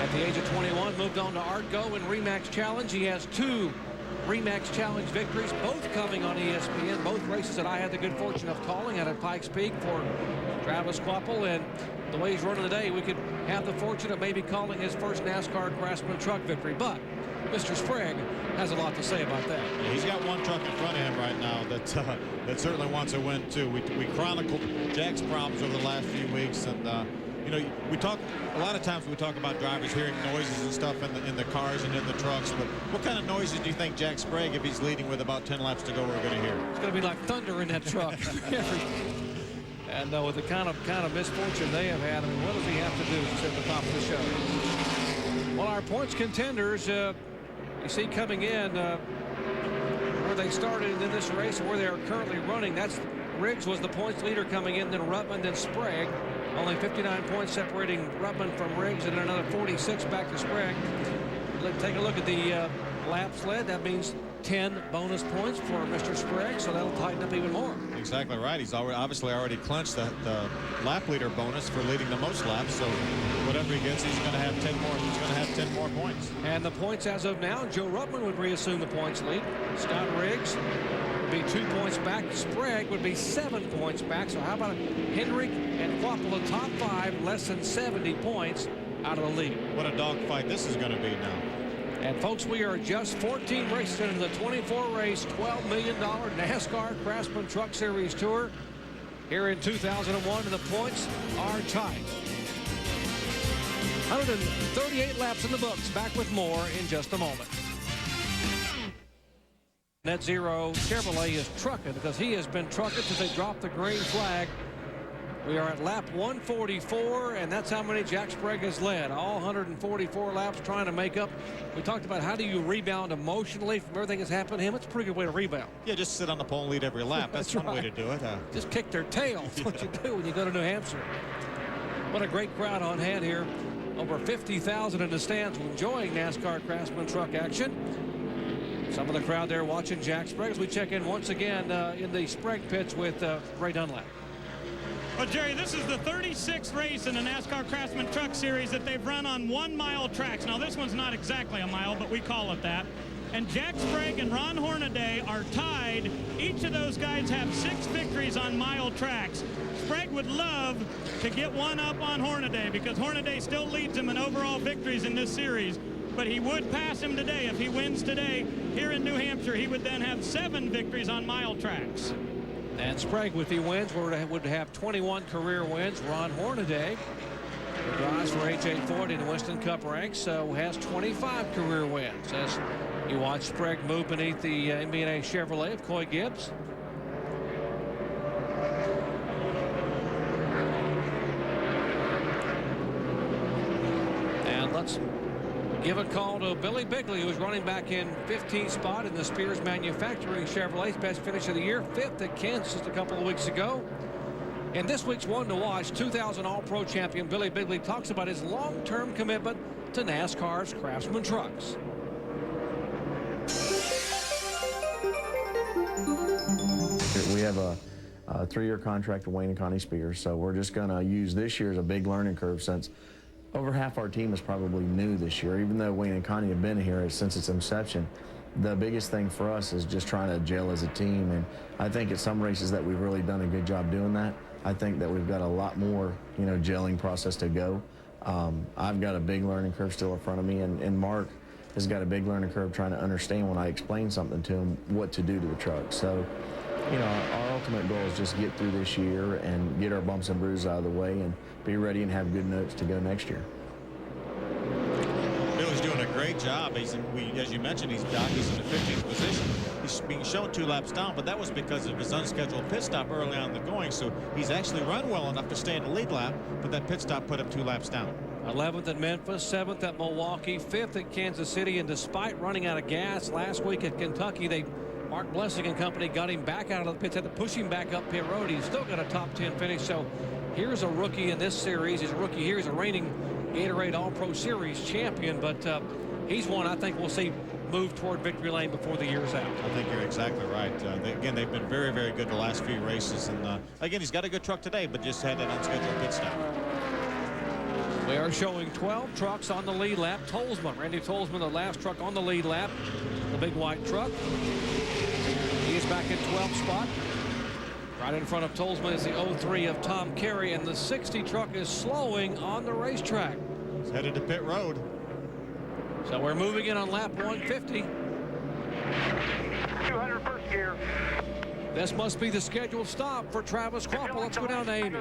At the age of 21, moved on to Artgo and Remax Challenge. He has 2 Remax Challenge victories, both coming on ESPN, both races that I had the good fortune of calling out at Pikes Peak for Travis Quapple. And the way he's running today, we could have the fortune of maybe calling his first NASCAR Craftsman truck victory. But Mr. Sprague has a lot to say about that. Yeah, he's got one truck in front of him right now that certainly wants a win too. We chronicled Jack's problems over the last few weeks, and you know, we talk a lot of times when we talk about drivers hearing noises and stuff in the cars and in the trucks. But what kind of noises do you think Jack Sprague, if he's leading with about 10 laps to go, we're going to hear? It's going to be like thunder in that truck. And with the kind of misfortune they have had, I mean, what does he have to do at the top of the show? Well, our points contenders, you see coming in where they started in this race, where they are currently running. That's Riggs was the points leader coming in, then Ruttman, then Sprague. Only 59 points separating Ruttman from Riggs, and then another 46 back to Sprague. Take a look at the laps led. That means 10 bonus points for Mr. Sprague, so that'll tighten up even more. Exactly right. He's obviously already clinched the lap leader bonus for leading the most laps. So whatever he gets, he's going to have 10 more. He's going to have 10 more points. And the points as of now, Joe Ruttman would reassume the points lead. Scott Riggs would be 2 points back. Sprague would be 7 points back. So how about Hendrick and Quapple, the top 5, less than 70 points out of the lead. What a dogfight this is going to be now. And folks, we are just 14 races into the 24-race, $12 million NASCAR Craftsman Truck Series Tour here in 2001, and the points are tied. 138 laps in the books. Back with more in just a moment. Net Zero Chevrolet is trucking because he has been trucking since they dropped the green flag. We are at lap 144, and that's how many Jack Sprague has led. All 144 laps trying to make up. We talked about how do you rebound emotionally from everything that's happened to him. It's a pretty good way to rebound. Yeah, just sit on the pole and lead every lap. That's one way to do it. Just kick their tail. That's what you do when you go to New Hampshire. What a great crowd on hand here. Over 50,000 in the stands enjoying NASCAR Craftsman truck action. Some of the crowd there watching Jack Sprague as we check in once again in the Sprague pits with Ray Dunlap. Well, Jerry, this is the 36th race in the NASCAR Craftsman Truck Series that they've run on 1-mile tracks. Now, this one's not exactly a mile, but we call it that. And Jack Sprague and Ron Hornaday are tied. Each of those guys have 6 victories on mile tracks. Sprague would love to get one up on Hornaday because Hornaday still leads him in overall victories in this series. but he would pass him today. If he wins today here in New Hampshire, he would then have 7 victories on mile tracks. And Sprague, if he wins, would have 21 career wins. Ron Hornaday, who drives for H840 in the Winston Cup ranks, has 25 career wins. As you watch Sprague move beneath the MB&A Chevrolet of Coy Gibbs. And let's give a call to Billy Bigley, who's running back in 15th spot in the Spears Manufacturing Chevrolet's best finish of the year, 5th at Kansas just a couple of weeks ago. And this week's one to watch, 2000 All-Pro champion Billy Bigley talks about his long-term commitment to NASCAR's Craftsman trucks. We have a 3-year contract with Wayne and Connie Spears, so we're just going to use this year as a big learning curve, since over half our team is probably new this year. Even though Wayne and Connie have been here since its inception, the biggest thing for us is just trying to gel as a team. And I think at some races that we've really done a good job doing that. I think that we've got a lot more, gelling process to go. I've got a big learning curve still in front of me, and Mark has got a big learning curve trying to understand when I explain something to him what to do to the truck. So, our ultimate goal is just get through this year and get our bumps and bruises out of the way and be ready and have good notes to go next year. Billy's doing a great job. As you mentioned, he's in the 15th position. He's being shown 2 laps down, but that was because of his unscheduled pit stop early on in the going. So he's actually run well enough to stay in the lead lap, but that pit stop put him 2 laps down. 11th at Memphis, 7th at Milwaukee, 5th at Kansas City, and despite running out of gas last week at Kentucky, Mark Blessing and company got him back out of the pits, had to push him back up pit road. He's still got a top 10 finish. So here's a rookie in this series. He's a rookie here. He's a reigning Gatorade All-Pro Series champion, but he's one I think we'll see move toward victory lane before the year's out. I think you're exactly right. Again, they've been very, very good the last few races. And again, he's got a good truck today, but just had an unscheduled pit stop. We are showing 12 trucks on the lead lap. Tolsman, Randy Tolsman, the last truck on the lead lap, the big white truck. He is back in 12th spot. Right in front of Tolsman is the 03 of Tom Carey, and the 60 truck is slowing on the racetrack. He's headed to pit road. So we're moving in on lap 150. 200 first gear. This must be the scheduled stop for Travis Kvapil. Let's go down to Amy.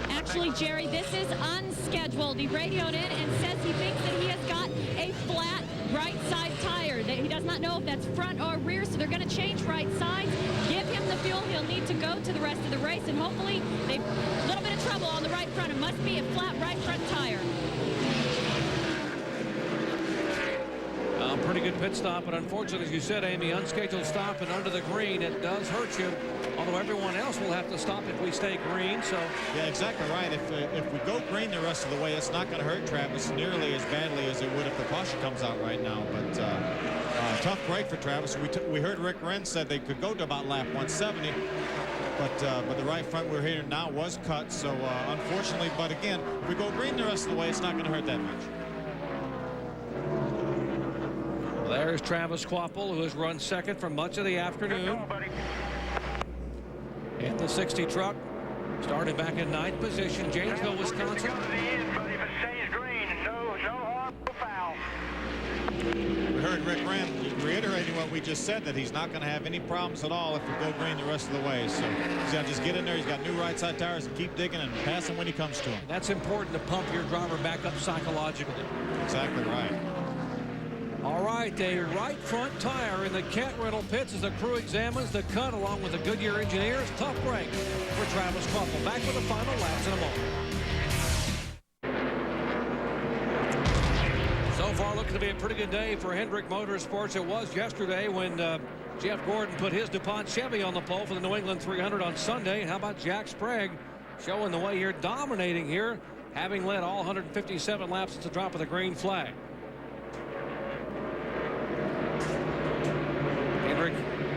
Actually, Jerry, this is unscheduled. He radioed in and says he thinks that he has got a flat right side tire. He does not know if that's front or rear, so they're going to change right sides, give him the fuel he'll need to go to the rest of the race, and hopefully a little bit of trouble on the right front. It must be a flat right front tire. Pretty good pit stop, but unfortunately, as you said, Amy, unscheduled stop and under the green, it does hurt you. Although everyone else will have to stop if we stay green. So yeah, exactly right. If we go green the rest of the way, it's not going to hurt Travis nearly as badly as it would if the caution comes out right now. But tough break for Travis. We heard Rick Wren said they could go to about lap 170. But the right front we're hearing now was cut. So unfortunately, but again, if we go green the rest of the way, it's not going to hurt that much. There's Travis Kvapil, who has run second for much of the afternoon. And the 60 truck started back in 9th position, Janesville, Wisconsin. We heard Rick Wren reiterating what we just said, that he's not going to have any problems at all if we go green the rest of the way. So he's got to just get in there. He's got new right side tires and keep digging and pass him when he comes to him. That's important to pump your driver back up psychologically. Exactly right. All right, a right front tire in the Kent rental pits as the crew examines the cut along with the Goodyear engineers. Tough break for Travis Kvapil. Back with the final laps in a moment. So far, looking to be a pretty good day for Hendrick Motorsports. It was yesterday when Jeff Gordon put his DuPont Chevy on the pole for the New England 300 on Sunday. And how about Jack Sprague showing the way here, dominating here, having led all 157 laps since the drop of the green flag.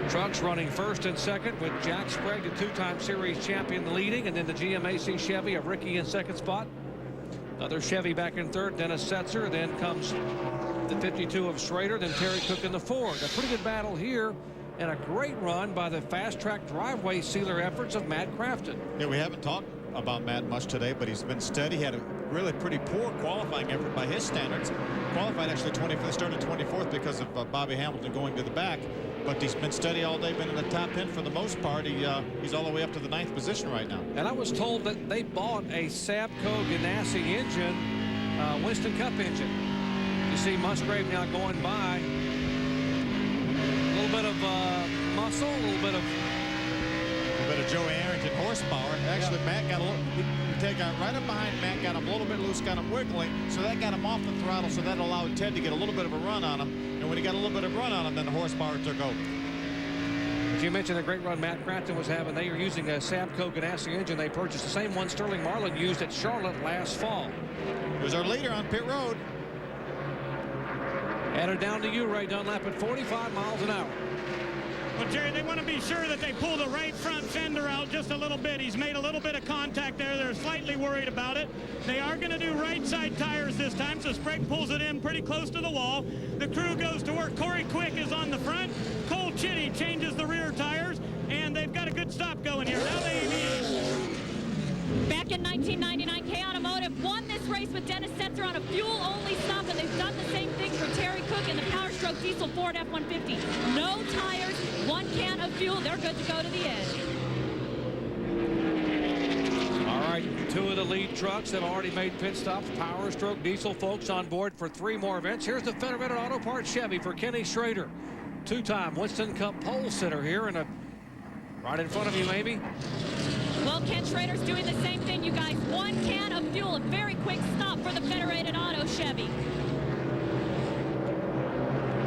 Trucks running first and second with Jack Sprague, the 2-time series champion, leading, and then the GMAC Chevy of Ricky in second spot. Another Chevy back in third, Dennis Setzer. Then comes the 52 of Schrader, then Terry Cook in the Ford. A pretty good battle here, and a great run by the fast-track driveway sealer efforts of Matt Crafton. Yeah, we haven't talked about Matt much today, but he's been steady. He had a really pretty poor qualifying effort by his standards. Qualified actually 25th, started 24th because of Bobby Hamilton going to the back. But he's been steady all day, been in the top 10 for the most part. He's all the way up to the 9th position right now. And I was told that they bought a Sabco Ganassi engine, Winston Cup engine. You see Musgrave now going by. A little bit of muscle, a little bit of Joey Arrington horsepower. Actually, Matt got a little, got right up behind Matt, got him a little bit loose, got him wiggling, so that got him off the throttle, so that allowed Ted to get a little bit of a run on him. And when he got a little bit of run on him, then the horsepower took over. If you mentioned the great run Matt Craftsman was having, they are using a Sabco Ganassi engine. They purchased the same one Sterling Marlin used at Charlotte last fall. Here's our leader on pit road. Headed down to you, Ray Dunlap, at 45 miles an hour. Well, Jerry, they want to be sure that they pull the right front fender out just a little bit. He's made a little bit of contact there. They're slightly worried about it. They are going to do right side tires this time, so Sprague pulls it in pretty close to the wall. The crew goes to work. Corey Quick is on the front. Cole Chitty changes the rear tires, and they've got a good stop going here. Now Back in 1999, K Automotive won this race with Dennis Setzer on a fuel-only stop, and they've done the same thing for Terry Cook in the Power Stroke Diesel Ford F-150. No tires, one can of fuel. They're good to go to the edge. All right, two of the lead trucks have already made pit stops. Power Stroke Diesel folks on board for 3 more events. Here's the Federated Auto Parts Chevy for Kenny Schrader. 2-time Winston Cup pole sitter here, and right in front of you, maybe. Well, Ken Schrader's doing the same thing, you guys. One can of fuel, a very quick stop for the Federated Auto Chevy.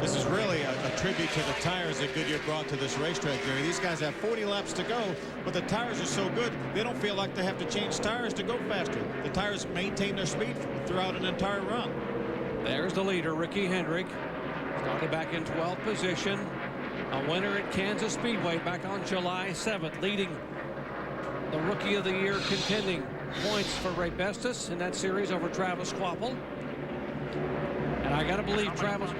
This is really a tribute to the tires that Goodyear brought to this racetrack, Jerry. These guys have 40 laps to go, but the tires are so good, they don't feel like they have to change tires to go faster. The tires maintain their speed throughout an entire run. There's the leader, Ricky Hendrick. Started back in 12th position. A winner at Kansas Speedway back on July 7th, leading the Rookie of the Year contending points for Ray Bestis in that series over Travis Quapple. And I got to believe Travis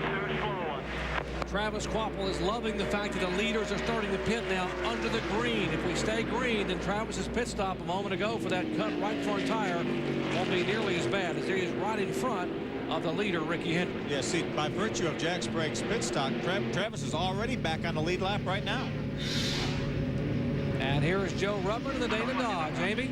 Quapple is loving the fact that the leaders are starting to pit now under the green. If we stay green, then Travis's pit stop a moment ago for that cut right front tire won't be nearly as bad, as he is right in front of the leader, Ricky Hendrick. Yeah, see, by virtue of Jack Sprague's pit stop, Travis is already back on the lead lap right now. And here is Joe Rubber to the Dana Dodge. Amy?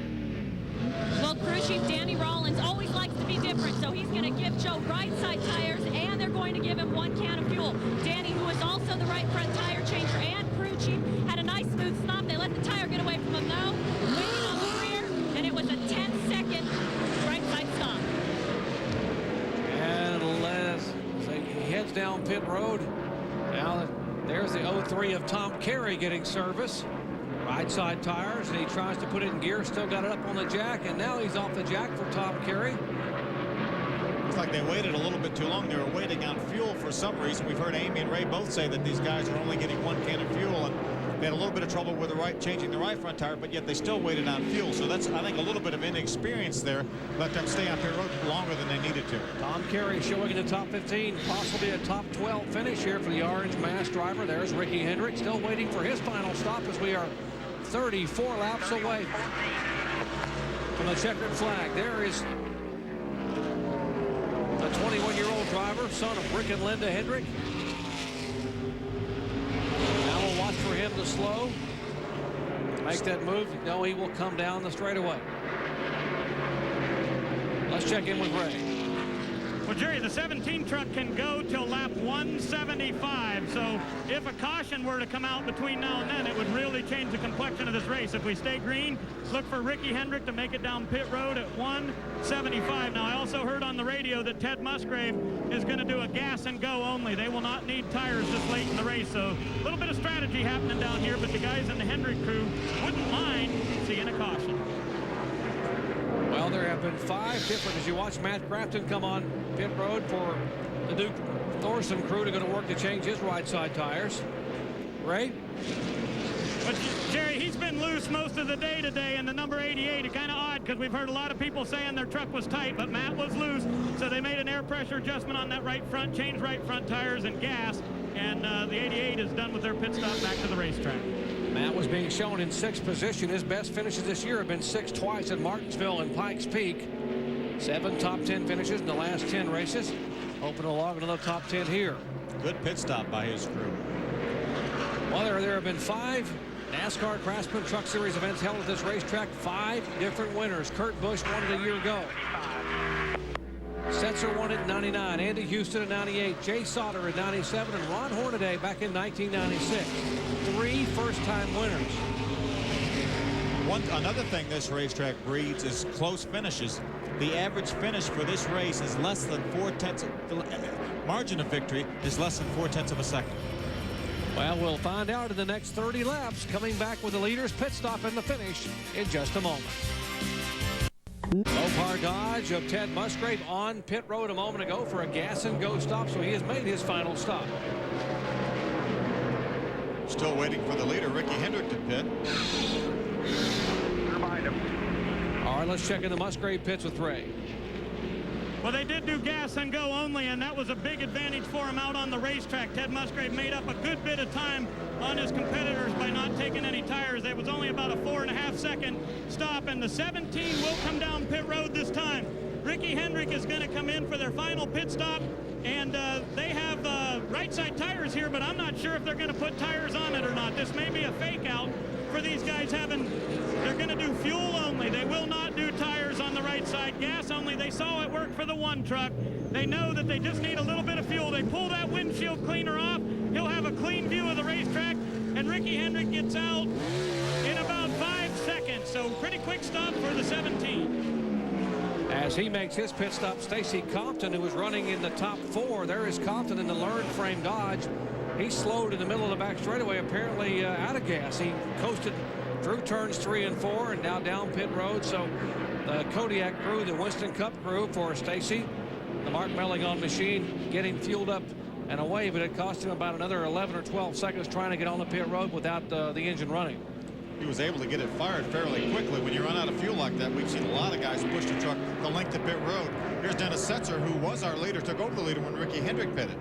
Well, crew chief Danny Rollins always likes to be different, so he's going to give Joe right side tires, and they're going to give him 1 can of fuel. Danny, who is also the right front tire changer and crew chief, had a nice smooth stop. They let the tire get away from him, though. Waiting on the rear, and it was a 10-second right side stop. And he heads down pit road. Now there's the 03 of Tom Carey getting service. Right side tires, and he tries to put it in gear. Still got it up on the jack, and now he's off the jack for Tom Carey. Looks like they waited a little bit too long. They were waiting on fuel for some reason. We've heard Amy and Ray both say that these guys are only getting 1 can of fuel, and they had a little bit of trouble with changing the right front tire, but yet they still waited on fuel. So that's, I think, a little bit of inexperience there. Let them stay on pit road longer than they needed to. Tom Carey showing in the top 15, possibly a top 12 finish here for the orange mask driver. There's Ricky Hendrick, still waiting for his final stop as we are 34 laps away from the checkered flag. There is a 21-year-old driver, son of Rick and Linda Hendrick. Now we'll watch for him to slow, make that move. No, he will come down the straightaway. Let's check in with Ray. Well, Jerry, the 17 truck can go till lap 175, so if a caution were to come out between now and then, it would really change the complexion of this race. If we stay green, look for Ricky Hendrick to make it down pit road at 175. Now, I also heard on the radio that Ted Musgrave is going to do a gas and go only. They will not need tires this late in the race, so a little bit of strategy happening down here, but the guys in the Hendrick crew wouldn't mind seeing a caution. Well, there have been 5 different, as you watch Matt Craftsman come on pit road for the Duke Thorson crew to go to work to change his right side tires. Ray? But Jerry, he's been loose most of the day today, and the number 88 is kind of odd because we've heard a lot of people saying their truck was tight, but Matt was loose, so they made an air pressure adjustment on that right front, changed right front tires and gas, and the 88 is done with their pit stop back to the racetrack. Matt was being shown in 6th position. His best finishes this year have been 6th twice at Martinsville and Pikes Peak. 7 top 10 finishes in the last 10 races. Hoping to log another top 10 here. Good pit stop by his crew. Well, there have been 5 NASCAR Craftsman Truck Series events held at this racetrack. 5 different winners. Kurt Busch won it a year ago. Setzer won it in 99. Andy Houston in 98. Jay Sauter in 97. And Ron Hornaday back in 1996. 3 first-time winners. Another thing this racetrack breeds is close finishes. The average finish for this race is less than 4/10. The margin of victory is less than 4/10 of a second. Well, we'll find out in the next 30 laps. Coming back with the leader's pit stop and the finish in just a moment. Mopar Dodge of Ted Musgrave on pit road a moment ago for a gas and go stop, so he has made his final stop. Still waiting for the leader, Ricky Hendrick, to pit. Remind him. All right, let's check in the Musgrave pits with Ray. Well, they did do gas and go only, and that was a big advantage for him out on the racetrack. Ted Musgrave made up a good bit of time on his competitors by not taking any tires. It was only about a 4.5 second stop, and the 17 will come down pit road this time. Ricky Hendrick is going to come in for their final pit stop, and they have right side tires here, but I'm not sure if they're going to put tires on it or not. This may be a fake out for these guys they're going to do fuel only. They will not do tires on the right side, gas only. They saw it work for the one truck. They know that they just need a little bit of fuel. They pull that windshield cleaner off. He'll have a clean view of the racetrack, and Ricky Hendrick gets out in about 5 seconds. So pretty quick stop for the 17. As he makes his pit stop, Stacy Compton, who was running in the top 4. There is Compton in the Learn Frame Dodge. He slowed in the middle of the back straightaway, apparently out of gas. He coasted through turns 3 and 4 and now down pit road. So the Kodiak crew, the Winston Cup crew for Stacy, the Mark Mellingon machine getting fueled up and away, but it cost him about another 11 or 12 seconds trying to get on the pit road without the engine running. He was able to get it fired fairly quickly. When you run out of fuel like that, we've seen a lot of guys push the truck the length of pit road. Here's Dennis Setzer, who was our leader, took over the leader when Ricky Hendrick pitted.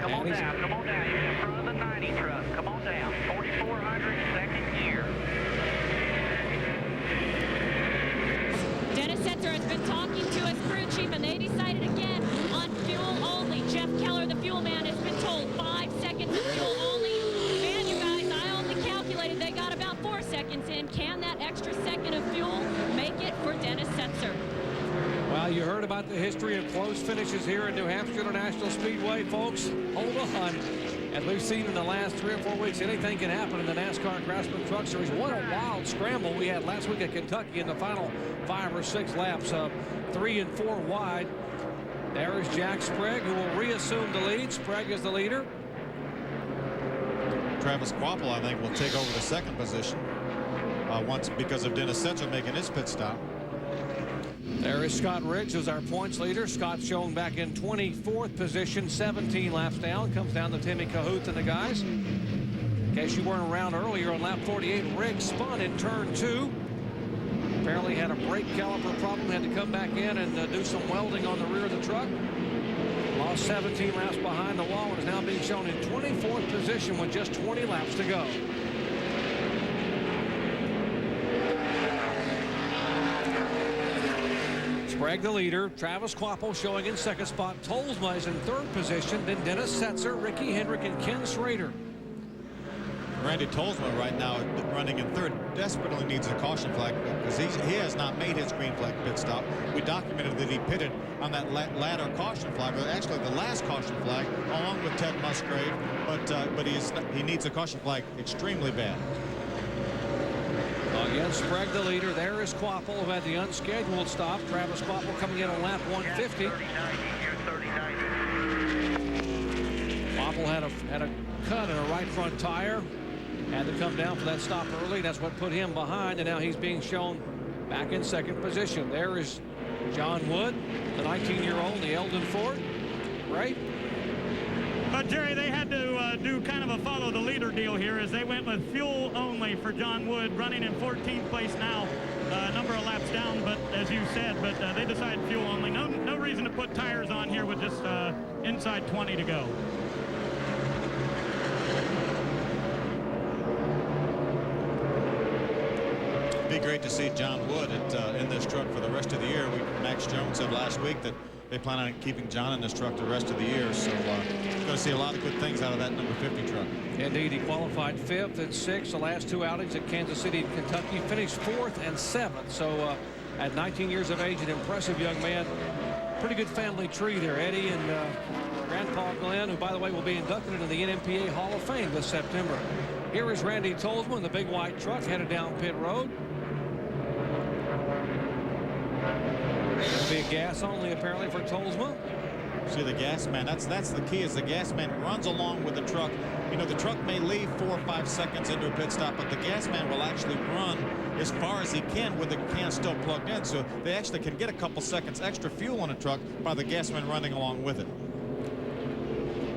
Come on down, come on down. You're in front of the 90 truck. Come on down. 4,400 second gear. Dennis Setzer has been talking to his crew chief, and they decided again on fuel only. Jeff Keller, the fuel man, has been told 5 seconds of fuel only. Man, you guys, I only calculated they got about 4 seconds in. Can that extra second of fuel make it for Dennis Setzer? Well, you heard about the history of close finishes here at New Hampshire International Speedway, folks. Hold on. As we've seen in the last 3 or 4 weeks, anything can happen in the NASCAR Craftsman Truck Series. What a wild scramble we had last week at Kentucky in the final 5 or 6 laps, 3 and 4 wide. There is Jack Sprague, who will reassume the lead. Sprague is the leader. Travis Quapple, I think, will take over the 2nd position once because of Dennis Setzer making his pit stop. There is Scott Riggs, who's our points leader. Scott's shown back in 24th position, 17 laps down. Comes down to Timmy Cahoot and the guys. In case you weren't around earlier on lap 48, Riggs spun in turn 2. Apparently had a brake caliper problem, had to come back in and do some welding on the rear of the truck. Lost 17 laps behind the wall and is now being shown in 24th position with just 20 laps to go. Sprague the leader, Travis Quapple showing in 2nd spot. Tolsma is in 3rd position, then Dennis Setzer, Ricky Hendrick, and Ken Schrader. Randy Tolsma right now running in 3rd desperately needs a caution flag because he has not made his green flag pit stop. We documented that he pitted on that ladder caution flag, or actually the last caution flag, along with Ted Musgrave, but he needs a caution flag extremely bad. Again, Sprague the leader. There is Quapple, who had the unscheduled stop. Travis Quapple coming in on lap 150. Quapple had a cut in a right front tire. Had to come down for that stop early. That's what put him behind, and now he's being shown back in 2nd position. There is John Wood, the 19-year-old, the Eldon Ford. Right? But, Jerry, they had to do kind of a follow the leader deal here as they went with fuel only for John Wood, running in 14th place now, a number of laps down, but as you said, they decided fuel only. No reason to put tires on here with just inside 20 to go. Big great to see John Wood in this truck for the rest of the year. Max Jones said last week that they plan on keeping John in this truck the rest of the year. So going to see a lot of good things out of that number 50 truck. Indeed, he qualified 5th and 6th the last 2 outings at Kansas City and Kentucky. Finished 4th and 7th. So at 19 years of age, an impressive young man. Pretty good family tree there. Eddie and Grandpa Glenn, who, by the way, will be inducted into the NMPA Hall of Fame this September. Here is Randy Tolsma in the big white truck headed down pit road. It'll be a gas only apparently for Tolsma. See the gas man, that's the key, is the gas man runs along with the truck. You know, the truck may leave 4 or 5 seconds into a pit stop, but the gas man will actually run as far as he can with the can still plugged in. So they actually can get a couple seconds extra fuel on a truck by the gas man running along with it.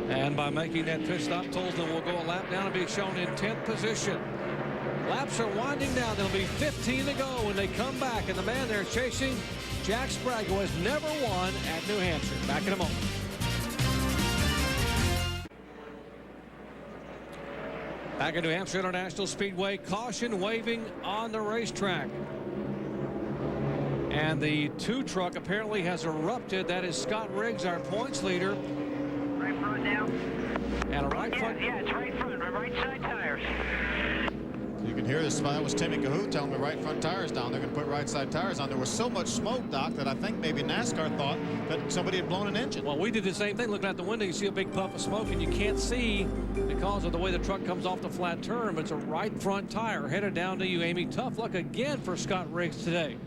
And by making that pit stop, Tolsma will go a lap down and be shown in 10th position. Laps are winding down. There'll be 15 to go when they come back. And the man they're chasing, Jack Sprague, who has never won at New Hampshire. Back in a moment. Back at New Hampshire International Speedway, caution waving on the racetrack. And the 2 truck apparently has erupted. That is Scott Riggs, our points leader. Right front now. And a right front. Yeah, it's right front, right side tires. You can hear this. That was Timmy Cahoot telling me right front tires down. They're going to put right side tires on. There was so much smoke, Doc, that I think maybe NASCAR thought that somebody had blown an engine. Well, we did the same thing. Looking out the window, you see a big puff of smoke, and you can't see because of the way the truck comes off the flat turn. But it's a right front tire headed down to you, Amy. Tough luck again for Scott Riggs today.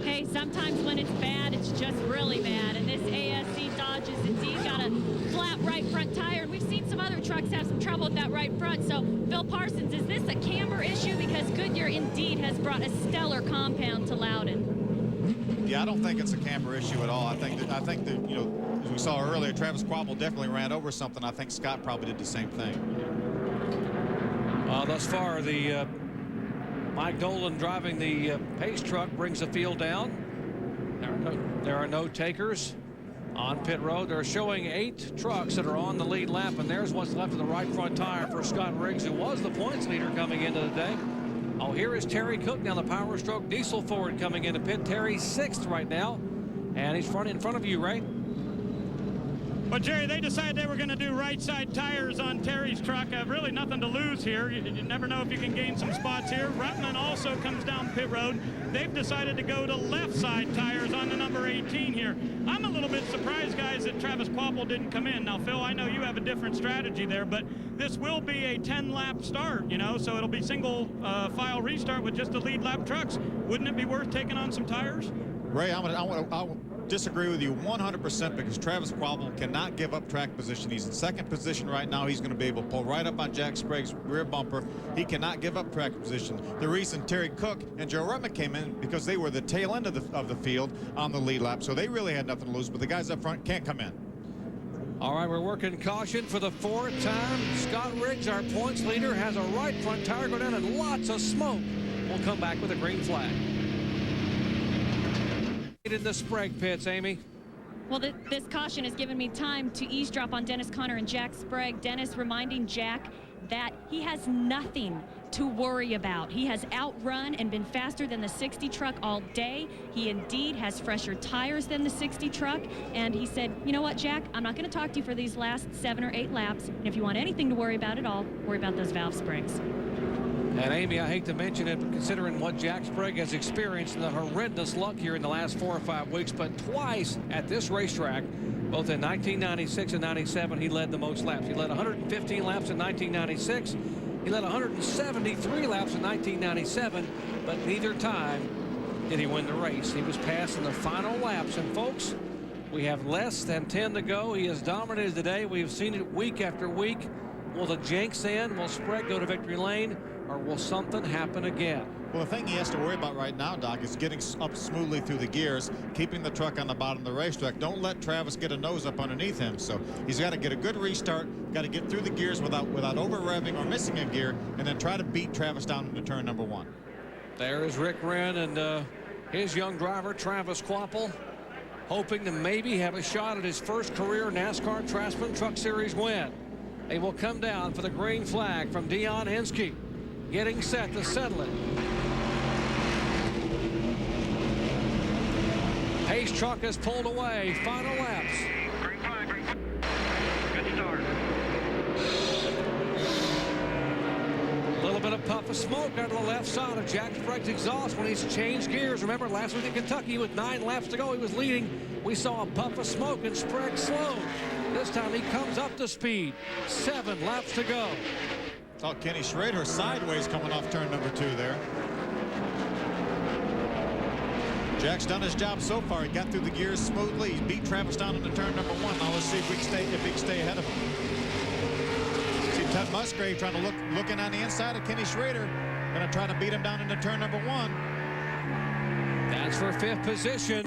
Hey, sometimes when it's bad, it's just really bad. And this ASC Dodge has indeed got a flat right front tire. And we've seen some other trucks have some trouble with that right front. So, Phil Parsons, is this a camber issue? Because Goodyear indeed has brought a stellar compound to Loudon. Yeah, I don't think it's a camber issue at all. I think that you know, as we saw earlier, Travis Quabbel definitely ran over something. I think Scott probably did the same thing. Thus far, the Mike Dolan driving the pace truck brings the field down. There are no takers on pit road. They're showing 8 trucks that are on the lead lap, and there's what's left of the right front tire for Scott Riggs, who was the points leader coming into the day. Oh, here is Terry Cook down the Power Stroke Diesel Ford coming into pit. Terry 6th right now, and he's in front of you, Ray. Well, Jerry, they decided they were going to do right side tires on Terry's truck. Really nothing to lose here. You never know if you can gain some spots here. Ruttman also comes down pit road. They've decided to go to left side tires on the number 18 here. I'm a little bit surprised, guys, that Travis Quabbel didn't come in. Now, Phil, I know you have a different strategy there, but this will be a 10-lap start, you know, so it'll be single file restart with just the lead lap trucks. Wouldn't it be worth taking on some tires? Ray, I'll disagree with you 100% because Travis Quabbel cannot give up track position. He's in 2nd position right now. He's going to be able to pull right up on Jack Sprague's rear bumper. He cannot give up track position. The reason Terry Cook and Joe Ruttman came in because they were the tail end of the field on the lead lap, so they really had nothing to lose, but the guys up front can't come in. All right, we're working caution for the 4th time. Scott Riggs, our points leader, has a right front tire go down and lots of smoke. We'll come back with a green flag. In the Sprague pits, Amy. Well, this caution has given me time to eavesdrop on Dennis Conner and Jack Sprague. Dennis reminding Jack that he has nothing to worry about. He has outrun and been faster than the 60 truck all day. He indeed has fresher tires than the 60 truck. And he said, you know what, Jack, I'm not going to talk to you for these last 7 or 8 laps. And if you want anything to worry about at all, worry about those valve springs. And Amy, I hate to mention it, but considering what Jack Sprague has experienced and the horrendous luck here in the last 4 or 5 weeks, but twice at this racetrack, both in 1996 and 97, he led the most laps. He led 115 laps in 1996. He led 173 laps in 1997, but neither time did he win the race. He was passing the final laps. And folks, we have less than 10 to go. He has dominated today. We have seen it week after week. Will the jinx end? Will Sprague go to victory lane? Or will something happen again? Well, the thing he has to worry about right now, Doc, is getting up smoothly through the gears, keeping the truck on the bottom of the racetrack. Don't let Travis get a nose up underneath him. So he's got to get a good restart, got to get through the gears without over-revving or missing a gear, and then try to beat Travis down into turn number 1. There is Rick Wren and his young driver, Travis Quabbel, hoping to maybe have a shot at his first career NASCAR Craftsman Truck Series win. They will come down for the green flag from Dion Henske. Getting set to settle it. Pace truck has pulled away. Final laps. Green flag, green flag. Good start. A little bit of puff of smoke out of the left side of Jack Sprague's exhaust when he's changed gears. Remember, last week in Kentucky with 9 laps to go, he was leading. We saw a puff of smoke and Sprague slowed. This time he comes up to speed. 7 laps to go. Saw Kenny Schrader sideways coming off turn number 2 there. Jack's done his job so far. He got through the gears smoothly. He's beat Travis down into turn number 1. Now let's see if he can stay ahead of him. See Ted Musgrave trying to looking on the inside of Kenny Schrader. Going to try to beat him down into turn number 1. That's for 5th position.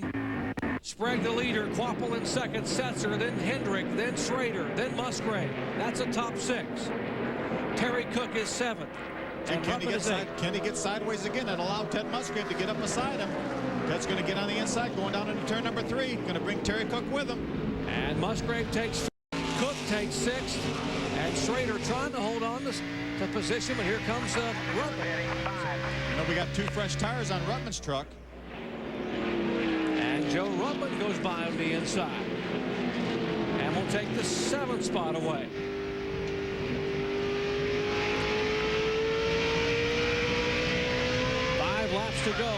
Sprague the leader, Quapple in 2nd, Setzer, then Hendrick, then Schrader, then Musgrave. That's a top 6. Terry Cook is 7th. And Kenny gets sideways again. That allowed Ted Musgrave to get up beside him. Ted's going to get on the inside, going down into turn number 3. Going to bring Terry Cook with him. And Musgrave takes 5th. Cook takes 6th. And Schrader trying to hold on to position, but here comes Ruttman. You know, we got 2 fresh tires on Ruttman's truck. And Joe Ruttman goes by on the inside. And will take the 7th spot away. Laps to go,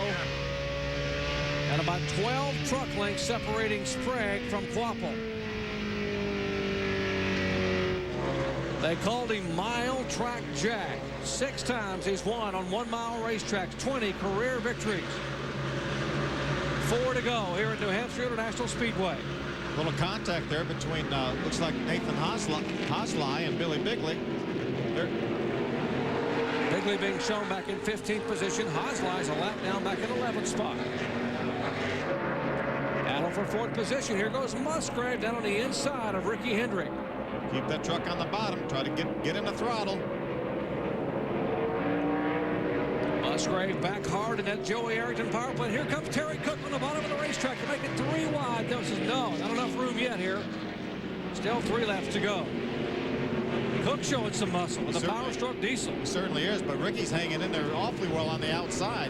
and about 12 truck lengths separating Sprague from Quapple. They called him Mile Track Jack. 6 times he's won on 1-mile racetracks, 20 career victories. 4 to go here at New Hampshire International Speedway. A little contact there between looks like Nathan Hosley and Billy Bigley. Bigley being shown back in 15th position. Hosley's a lap down back in 11th spot. Battle for 4th position. Here goes Musgrave down on the inside of Ricky Hendrick. Keep that truck on the bottom. Try to get in the throttle. Musgrave back hard in that Joey Arrington power plant. Here comes Terry Cook on the bottom of the racetrack to make it 3 wide. Those says no, not enough room yet here. Still 3 laps to go. Cook showing some muscle with a power stroke diesel. He certainly is, but Ricky's hanging in there awfully well on the outside.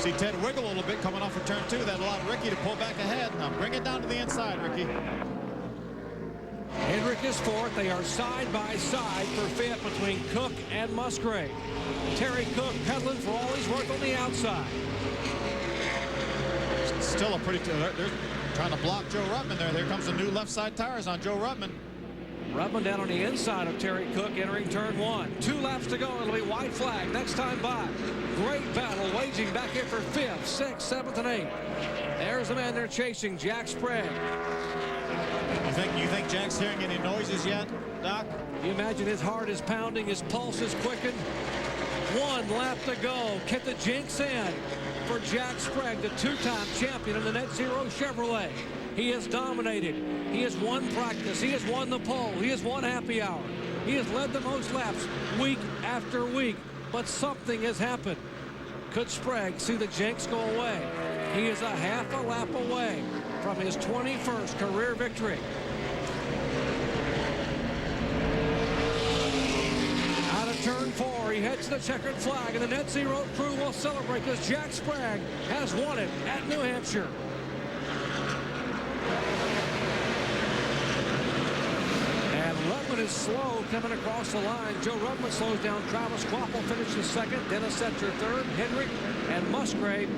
See Ted wiggle a little bit coming off of turn 2. That allowed Ricky to pull back ahead. Now bring it down to the inside, Ricky. Hendrick is 4th. They are side by side for 5th between Cook and Musgrave. Terry Cook pedaling for all he's worth on the outside. Still a pretty... They're trying to block Joe Ruttman there. There comes the new left side tires on Joe Ruttman. Ruttman down on the inside of Terry Cook entering turn 1. 2 laps to go. It'll be white flag next time by. Great battle waging back here for 5th, 6th, 7th, and 8th. There's the man they're chasing, Jack Sprague. You think Jack's hearing any noises yet, Doc? You imagine his heart is pounding, his pulse is quickened. 1 lap to go. Get the jinx in for Jack Sprague, the 2-time champion in the Net Zero Chevrolet. He has dominated. He has won practice. He has won the pole. He has won happy hour. He has led the most laps week after week. But something has happened. Could Sprague see the jinx go away? He is a half a lap away from his 21st career victory. Out of turn 4, he heads to the checkered flag, and the Net Zero crew will celebrate because Jack Sprague has won it at New Hampshire. Ruttman is slow coming across the line. Joe Ruttman slows down. Travis Quapple finishes 2nd. Dennis Setzer 3rd. Hendrick and Musgrave.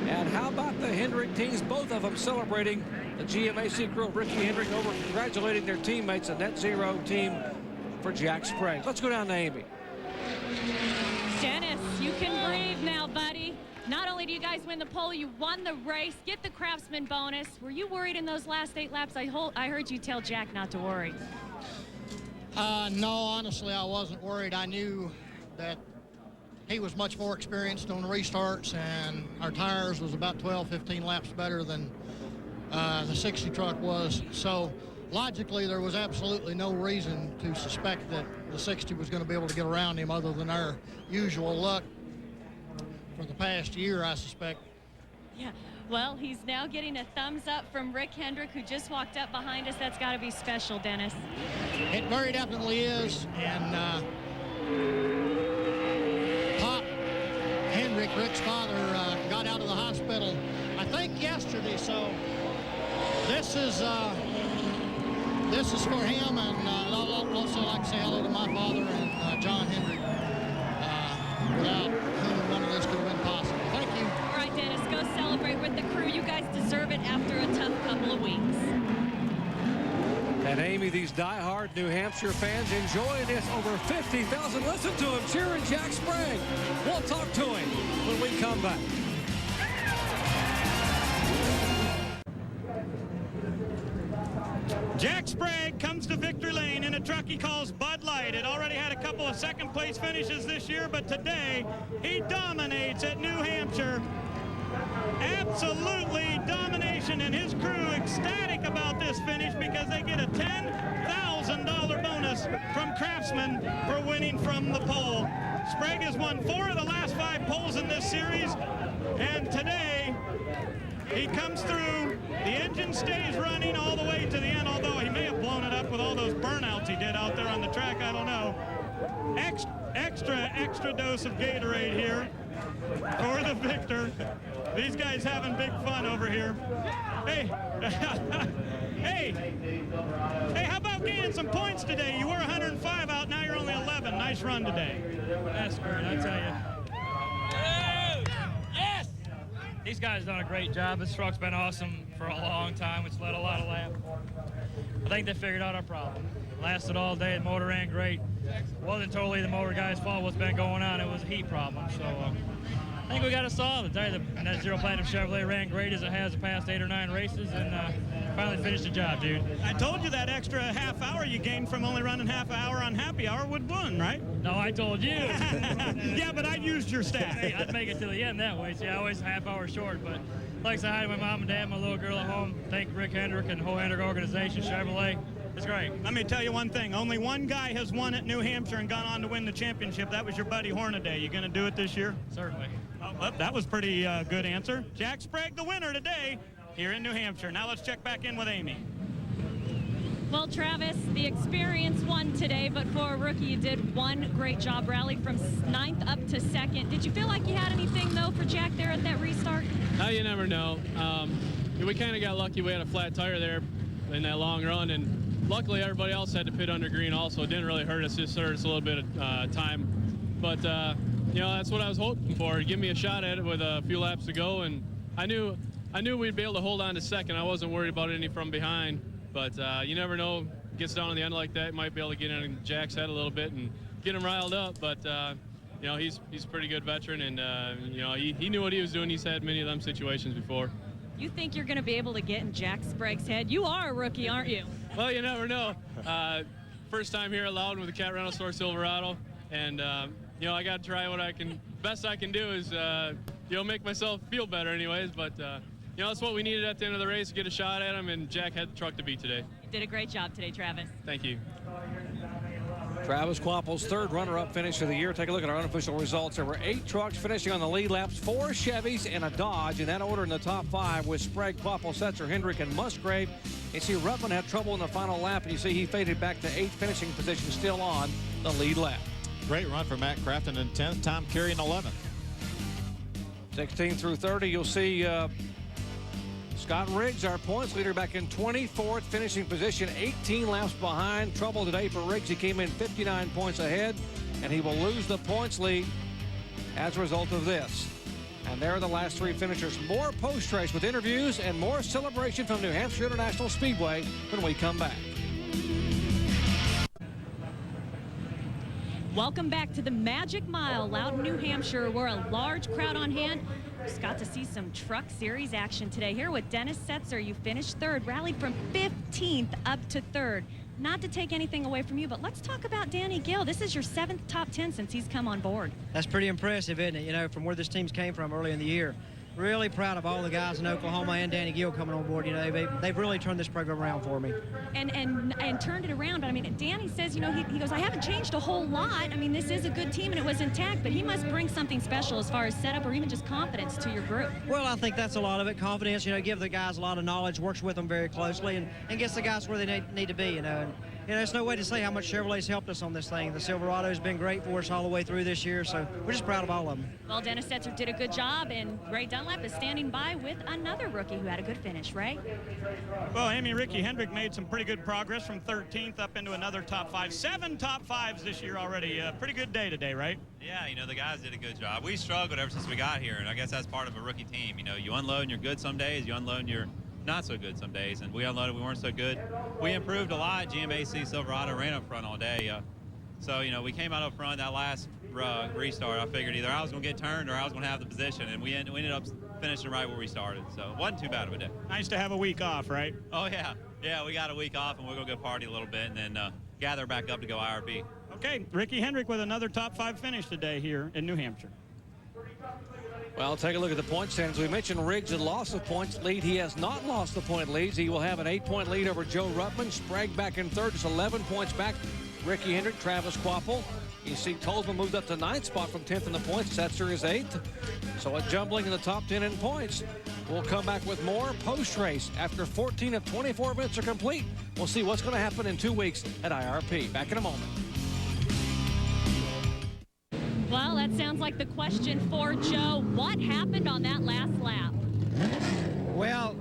And how about the Hendrick teams? Both of them celebrating the GMAC crew. Ricky Hendrick over congratulating their teammates. A Net Zero team for Jack Sprague. Let's go down to Amy. Dennis, you can breathe now, buddy. Not only do you guys win the pole, you won the race. Get the Craftsman bonus. Were you worried in those last 8 laps? I heard you tell Jack not to worry. No, honestly, I wasn't worried. I knew that he was much more experienced on the restarts, and our tires was about 12, 15 laps better than the 60 truck was. So logically, there was absolutely no reason to suspect that the 60 was going to be able to get around him other than our usual luck for the past year, I suspect. Yeah. Well, he's now getting a thumbs up from Rick Hendrick, who just walked up behind us. That's got to be special, Dennis. It very definitely is. And Pop Hendrick, Rick's father, got out of the hospital, I think, yesterday. So this is for him, and I'd also like to say hello to my father and John Hendrick, without whom none of this could have been possible. Thank you. All right, Dennis, go celebrate with the crew. You guys deserve it after a tough couple of weeks. And Amy, these diehard New Hampshire fans enjoying this. Over 50,000. Listen to him cheering Jack Sprague. We'll talk to him when we come back. Jack Sprague comes to victory lane in a truck he calls Bud Light. It already had a couple of second-place finishes this year, but today he dominates at New Hampshire. Absolutely domination, and his crew ecstatic about this finish because they get a $10,000 bonus from Craftsman for winning from the pole. Sprague has won 4 of the last 5 poles in this series, and today he comes through. The engine stays running all the way to the end, although he may have blown it up with all those burnouts he did out there on the track. I don't know. Extra dose of Gatorade here for the victor. These guys having big fun over here. Hey, hey, how about gaining some points today? You were 105 out, now you're only 11. Nice run today. That's great, I tell you. Yes! These guys done a great job. This truck's been awesome for a long time. It's led a lot of laps. I think they figured out our problem. Lasted all day. The motor ran great. Wasn't totally the motor guy's fault what's been going on. It was a heat problem. So I think we got it solved. The Net Zero Platinum Chevrolet ran great as it has the past 8 or 9 races, and finally finished the job, dude. I told you that extra half hour you gained from only running half hour on happy hour would win, right? No, I told you. Yeah, but I used your stat. Hey, I'd make it to the end that way. See, I always half hour short, but like I said, hi to my mom and dad, my little girl at home. Thank Rick Hendrick and the whole Hendrick organization, Chevrolet. It's great. Let me tell you one thing. Only one guy has won at New Hampshire and gone on to win the championship. That was your buddy Hornaday. You going to do it this year? Certainly. Oh, well, that was pretty good answer. Jack Sprague, the winner today here in New Hampshire. Now let's check back in with Amy. Well, Travis, the experience won today, but for a rookie, you did one great job. Rallied from 9th up to 2nd. Did you feel like you had anything, though, for Jack there at that restart? No, you never know. We kind of got lucky. We had a flat tire there in that long run, and luckily everybody else had to pit under green also. It didn't really hurt us, just hurt us a little bit of time. But, you know, that's what I was hoping for. Give me a shot at it with a few laps to go, and I knew we'd be able to hold on to 2nd. I wasn't worried about any from behind. But you never know. Gets down on the end like that, might be able to get in Jack's head a little bit and get him riled up. But you know, he's a pretty good veteran, and you know, he knew what he was doing. He's had many of them situations before. You think you're going to be able to get in Jack Sprague's head? You are a rookie, aren't you? Well, you never know. First time here at Loudon with the Cat Rental Store Silverado, and you know, I got to try what best I can do is you know, make myself feel better, anyways. But you know, that's what we needed at the end of the race, get a shot at him, and Jack had the truck to beat today. You did a great job today, Travis. Thank you. Travis Quapple's 3rd runner-up finish of the year. Take a look at our unofficial results. There were 8 trucks finishing on the lead laps, 4 Chevys and a Dodge. In that order in the top 5 with Sprague, Quapple, Setzer, Hendrick, and Musgrave. You see Ruttman had trouble in the final lap, and you see he faded back to 8th finishing position, still on the lead lap. Great run for Matt Crafton in 10th, Tom Carey in 11th. 16 through 30, you'll see Scott Riggs, our points leader, back in 24th finishing position, 18 laps behind. Trouble today for Riggs. He came in 59 points ahead, and he will lose the points lead as a result of this. And there are the last 3 finishers. More post-race with interviews and more celebration from New Hampshire International Speedway when we come back. Welcome back to the Magic Mile, Loudon, New Hampshire, where a large crowd on hand. Just got to see some Truck Series action today. Here with Dennis Setzer, you finished 3rd, rallied from 15th up to 3rd. Not to take anything away from you, but let's talk about Danny Gill. This is your 7th top 10 since he's come on board. That's pretty impressive, isn't it? You know, from where this team's came from early in the year. Really proud of all the guys in Oklahoma and Danny Gill coming on board. You know, they've really turned this program around for me. And turned it around. But I mean, Danny says, you know, he goes, I haven't changed a whole lot. I mean, this is a good team and it was intact, but he must bring something special as far as setup or even just confidence to your group. Well, I think that's a lot of it. Confidence, you know, give the guys a lot of knowledge, works with them very closely, and gets the guys where they need to be, you know. there's no way to say how much Chevrolet's helped us on this thing. The Silverado's been great for us all the way through this year, so we're just proud of all of them. Well, Dennis Setzer did a good job, and Ray Dunlap is standing by with another rookie who had a good finish. Ray? Well, Amy, Ricky Hendrick made some pretty good progress from 13th up into another top 5. 7 top 5s this year already. Pretty good day today, right? Yeah, you know, the guys did a good job. We struggled ever since we got here, and I guess that's part of a rookie team. You know, you unload and you're good some days, you unload and you're not so good some days, and we unloaded, we weren't so good. We improved a lot. GMAC Silverado ran up front all day. So, you know, we came out up front that last restart. I figured either I was going to get turned or I was going to have the position, and we ended up finishing right where we started. So it wasn't too bad of a day. Nice to have a week off, right? Oh, yeah. Yeah, we got a week off, and we're going to go party a little bit and then gather back up to go IRP. Okay, Ricky Hendrick with another top 5 finish today here in New Hampshire. Well, take a look at the point standings. We mentioned Riggs had lost the points lead. He has not lost the point leads. He will have an 8-point lead over Joe Ruttman. Sprague back in third, just 11 points back. Ricky Hendrick, Travis Quapple. You see Tolzman moved up to 9th spot from 10th in the points. Setzer is 8th. So a jumbling in the top 10 in points. We'll come back with more post-race after 14 of 24 events are complete. We'll see what's going to happen in 2 weeks at IRP. Back in a moment. Well, that sounds like the question for Joe. What happened on that last lap? Well,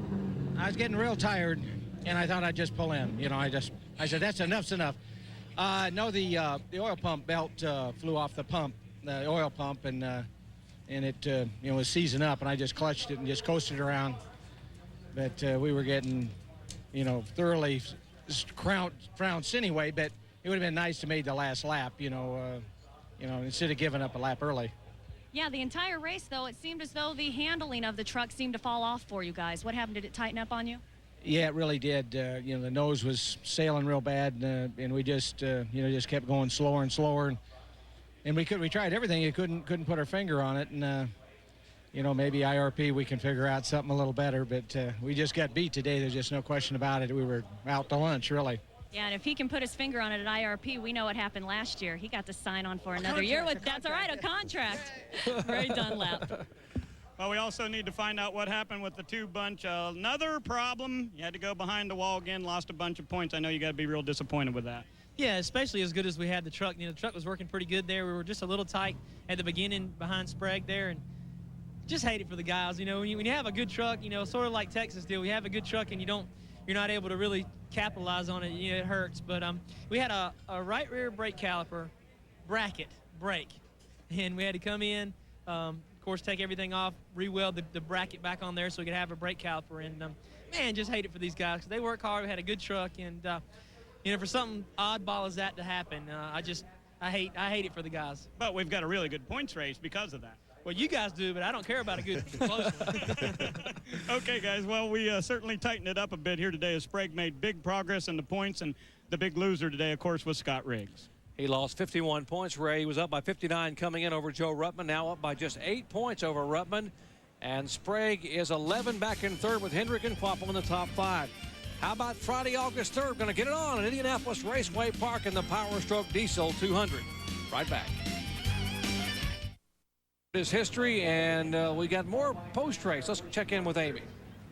I was getting real tired, and I thought I'd just pull in. You know, I said, that's enough's enough. No, the oil pump belt flew off the pump, the oil pump, and it you know, was seizing up, and I just clutched it and just coasted around. But we were getting, you know, thoroughly trounced anyway. But it would have been nice to make the last lap, you know, instead of giving up a lap early. Yeah, the entire race, though, it seemed as though the handling of the truck seemed to fall off for you guys. What happened? Did it tighten up on you? Yeah, it really did. You know, the nose was sailing real bad, and we just, you know, just kept going slower and slower. And we tried everything. You couldn't put our finger on it. And, you know, maybe IRP we can figure out something a little better. But we just got beat today. There's just no question about it. We were out to lunch, really. Yeah, and if he can put his finger on it at IRP, we know what happened last year. He got to sign on for another year with, that's all right, a contract. Ray Dunlap. Well, we also need to find out what happened with the 2 bunch. Another problem. You had to go behind the wall again, lost a bunch of points. I know you got to be real disappointed with that. Yeah, especially as good as we had the truck. You know, the truck was working pretty good there. We were just a little tight at the beginning behind Sprague there, and just hate it for the guys. You know, when you have a good truck, you know, sort of like Texas did, we have a good truck and you're not able to really capitalize on it, you know, it hurts. But we had a right rear brake caliper bracket break, and we had to come in, of course, take everything off, re-weld the bracket back on there so we could have a brake caliper. And man, just hate it for these guys because they work hard. We had a good truck, and you know, for something oddball as that to happen, I hate it for the guys. But we've got a really good points race because of that. Well, you guys do, but I don't care about a good close one. Okay, guys. Well, we certainly tightened it up a bit here today as Sprague made big progress in the points, and the big loser today, of course, was Scott Riggs. He lost 51 points. Ray was up by 59 coming in over Joe Ruttman, now up by just 8 points over Ruttman. And Sprague is 11 back in third with Hendrick and Quapple in the top 5. How about Friday, August 3rd? Going to get it on at Indianapolis Raceway Park in the Power Stroke Diesel 200. Right back. His history, and we got more post-race. Let's check in with Amy.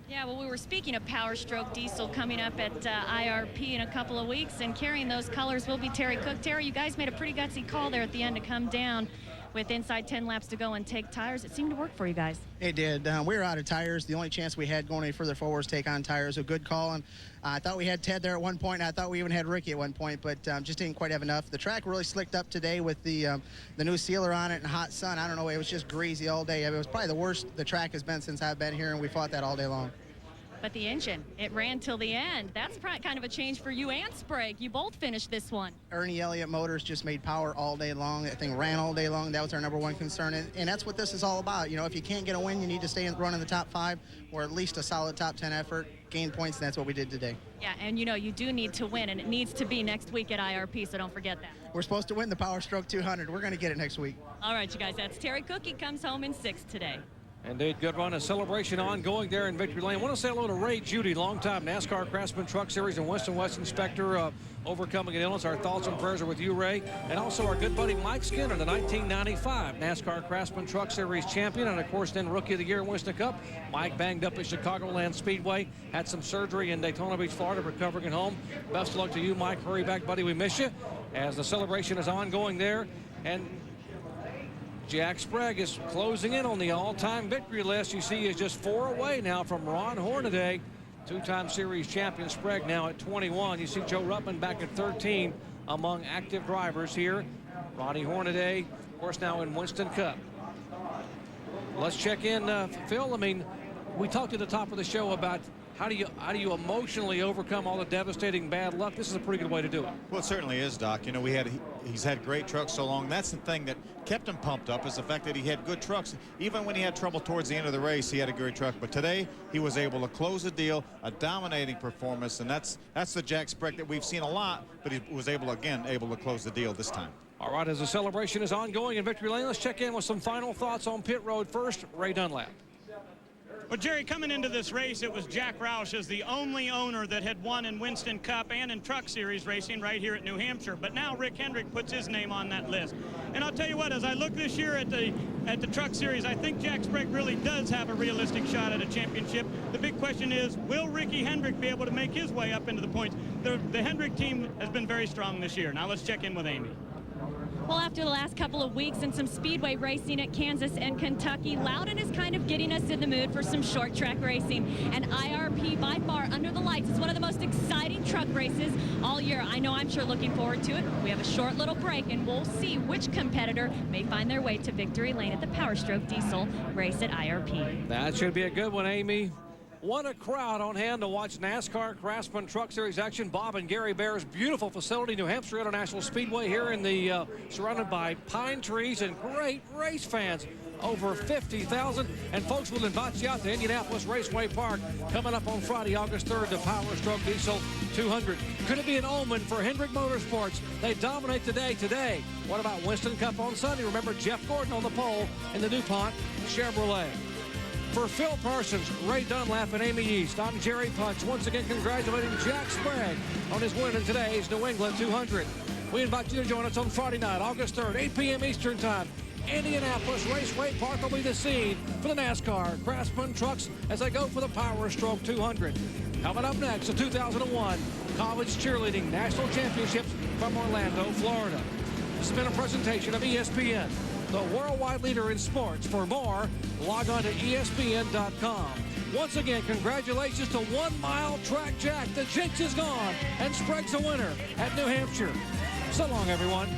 Yeah, well, we were speaking of Power Stroke Diesel coming up at IRP in a couple of weeks, and carrying those colors will be Terry Cook. Terry, you guys made a pretty gutsy call there at the end to come down with inside 10 laps to go and take tires. It seemed to work for you guys. It did. We were out of tires. The only chance we had going any further forward was take on tires. A good call, and I thought we had Ted there at one point, and I thought we even had Ricky at one point, but just didn't quite have enough. The track really slicked up today with the new sealer on it and hot sun. I don't know, it was just greasy all day. It was probably the worst the track has been since I've been here, and we fought that all day long. But the engine, it ran till the end. That's kind of a change for you and Sprague. You both finished this one. Ernie Elliott Motors just made power all day long. That thing ran all day long. That was our #1 concern, and that's what this is all about. You know, if you can't get a win, you need to stay and run in the top 5 or at least a solid top 10 effort, gain points, and that's what we did today. Yeah, and you know, you do need to win, and it needs to be next week at IRP, so don't forget that. We're supposed to win the Power Stroke 200. We're going to get it next week. All right, you guys, that's Terry Cook. He comes home in 6th today. Indeed, good run. A celebration ongoing there in Victory Lane. I want to say hello to Ray Judy, longtime NASCAR Craftsman Truck Series and Winston West Inspector, overcoming an illness. Our thoughts and prayers are with you, Ray. And also our good buddy Mike Skinner, the 1995 NASCAR Craftsman Truck Series champion, and of course then Rookie of the Year in Winston Cup. Mike banged up at Chicagoland Speedway, had some surgery in Daytona Beach, Florida, recovering at home. Best of luck to you, Mike. Hurry back, buddy. We miss you. As the celebration is ongoing there, and Jack Sprague is closing in on the all-time victory list. You see he's just 4 away now from Ron Hornaday, two-time series champion. Sprague now at 21. You see Joe Ruttman back at 13 among active drivers here. Ronnie Hornaday, of course, now in Winston Cup. Let's check in, Phil. I mean, we talked at the top of the show about how do you emotionally overcome all the devastating bad luck. This is a pretty good way to do it. Well, it certainly is, Doc. You know, he's had great trucks so long. That's the thing that kept him pumped up, is the fact that he had good trucks. Even when he had trouble towards the end of the race, he had a great truck. But today, he was able to close the deal, a dominating performance, and that's the Jack Sprague that we've seen a lot, but he was able to close the deal this time. All right, as the celebration is ongoing in Victory Lane, let's check in with some final thoughts on pit road. First, Ray Dunlap. Well, Jerry, coming into this race, it was Jack Roush as the only owner that had won in Winston Cup and in Truck Series racing right here at New Hampshire. But now Rick Hendrick puts his name on that list. And I'll tell you what, as I look this year at the Truck Series, I think Jack Sprague really does have a realistic shot at a championship. The big question is, will Ricky Hendrick be able to make his way up into the points? The Hendrick team has been very strong this year. Now let's check in with Amy. Well, after the last couple of weeks and some speedway racing at Kansas and Kentucky, Loudon is kind of getting us in the mood for some short track racing. And IRP, by far, under the lights, is one of the most exciting truck races all year. I know I'm sure looking forward to it. We have a short little break, and we'll see which competitor may find their way to victory lane at the Power Stroke Diesel race at IRP. That should be a good one, Amy. What a crowd on hand to watch NASCAR Craftsman Truck Series action. Bob and Gary Bear's beautiful facility, New Hampshire International Speedway, here in the surrounded by pine trees and great race fans. Over 50,000. And folks, will invite you out to Indianapolis Raceway Park coming up on Friday, August 3rd, the Power Stroke Diesel 200. Could it be an omen for Hendrick Motorsports? They dominate today. What about Winston Cup on Sunday? Remember Jeff Gordon on the pole in the DuPont Chevrolet. For Phil Parsons, Ray Dunlap, and Amy East, I'm Jerry Punch, once again congratulating Jack Sprague on his win in today's New England 200. We invite you to join us on Friday night, August 3rd, 8 p.m. Eastern Time. Indianapolis Raceway Park will be the scene for the NASCAR Craftsman trucks as they go for the Power Stroke 200. Coming up next, the 2001 College Cheerleading National Championships from Orlando, Florida. This has been a presentation of ESPN, the worldwide leader in sports. For more, log on to ESPN.com. Once again, congratulations to 1 Mile Track Jack. The jinx is gone, and Sprague's the winner at New Hampshire. So long, everyone.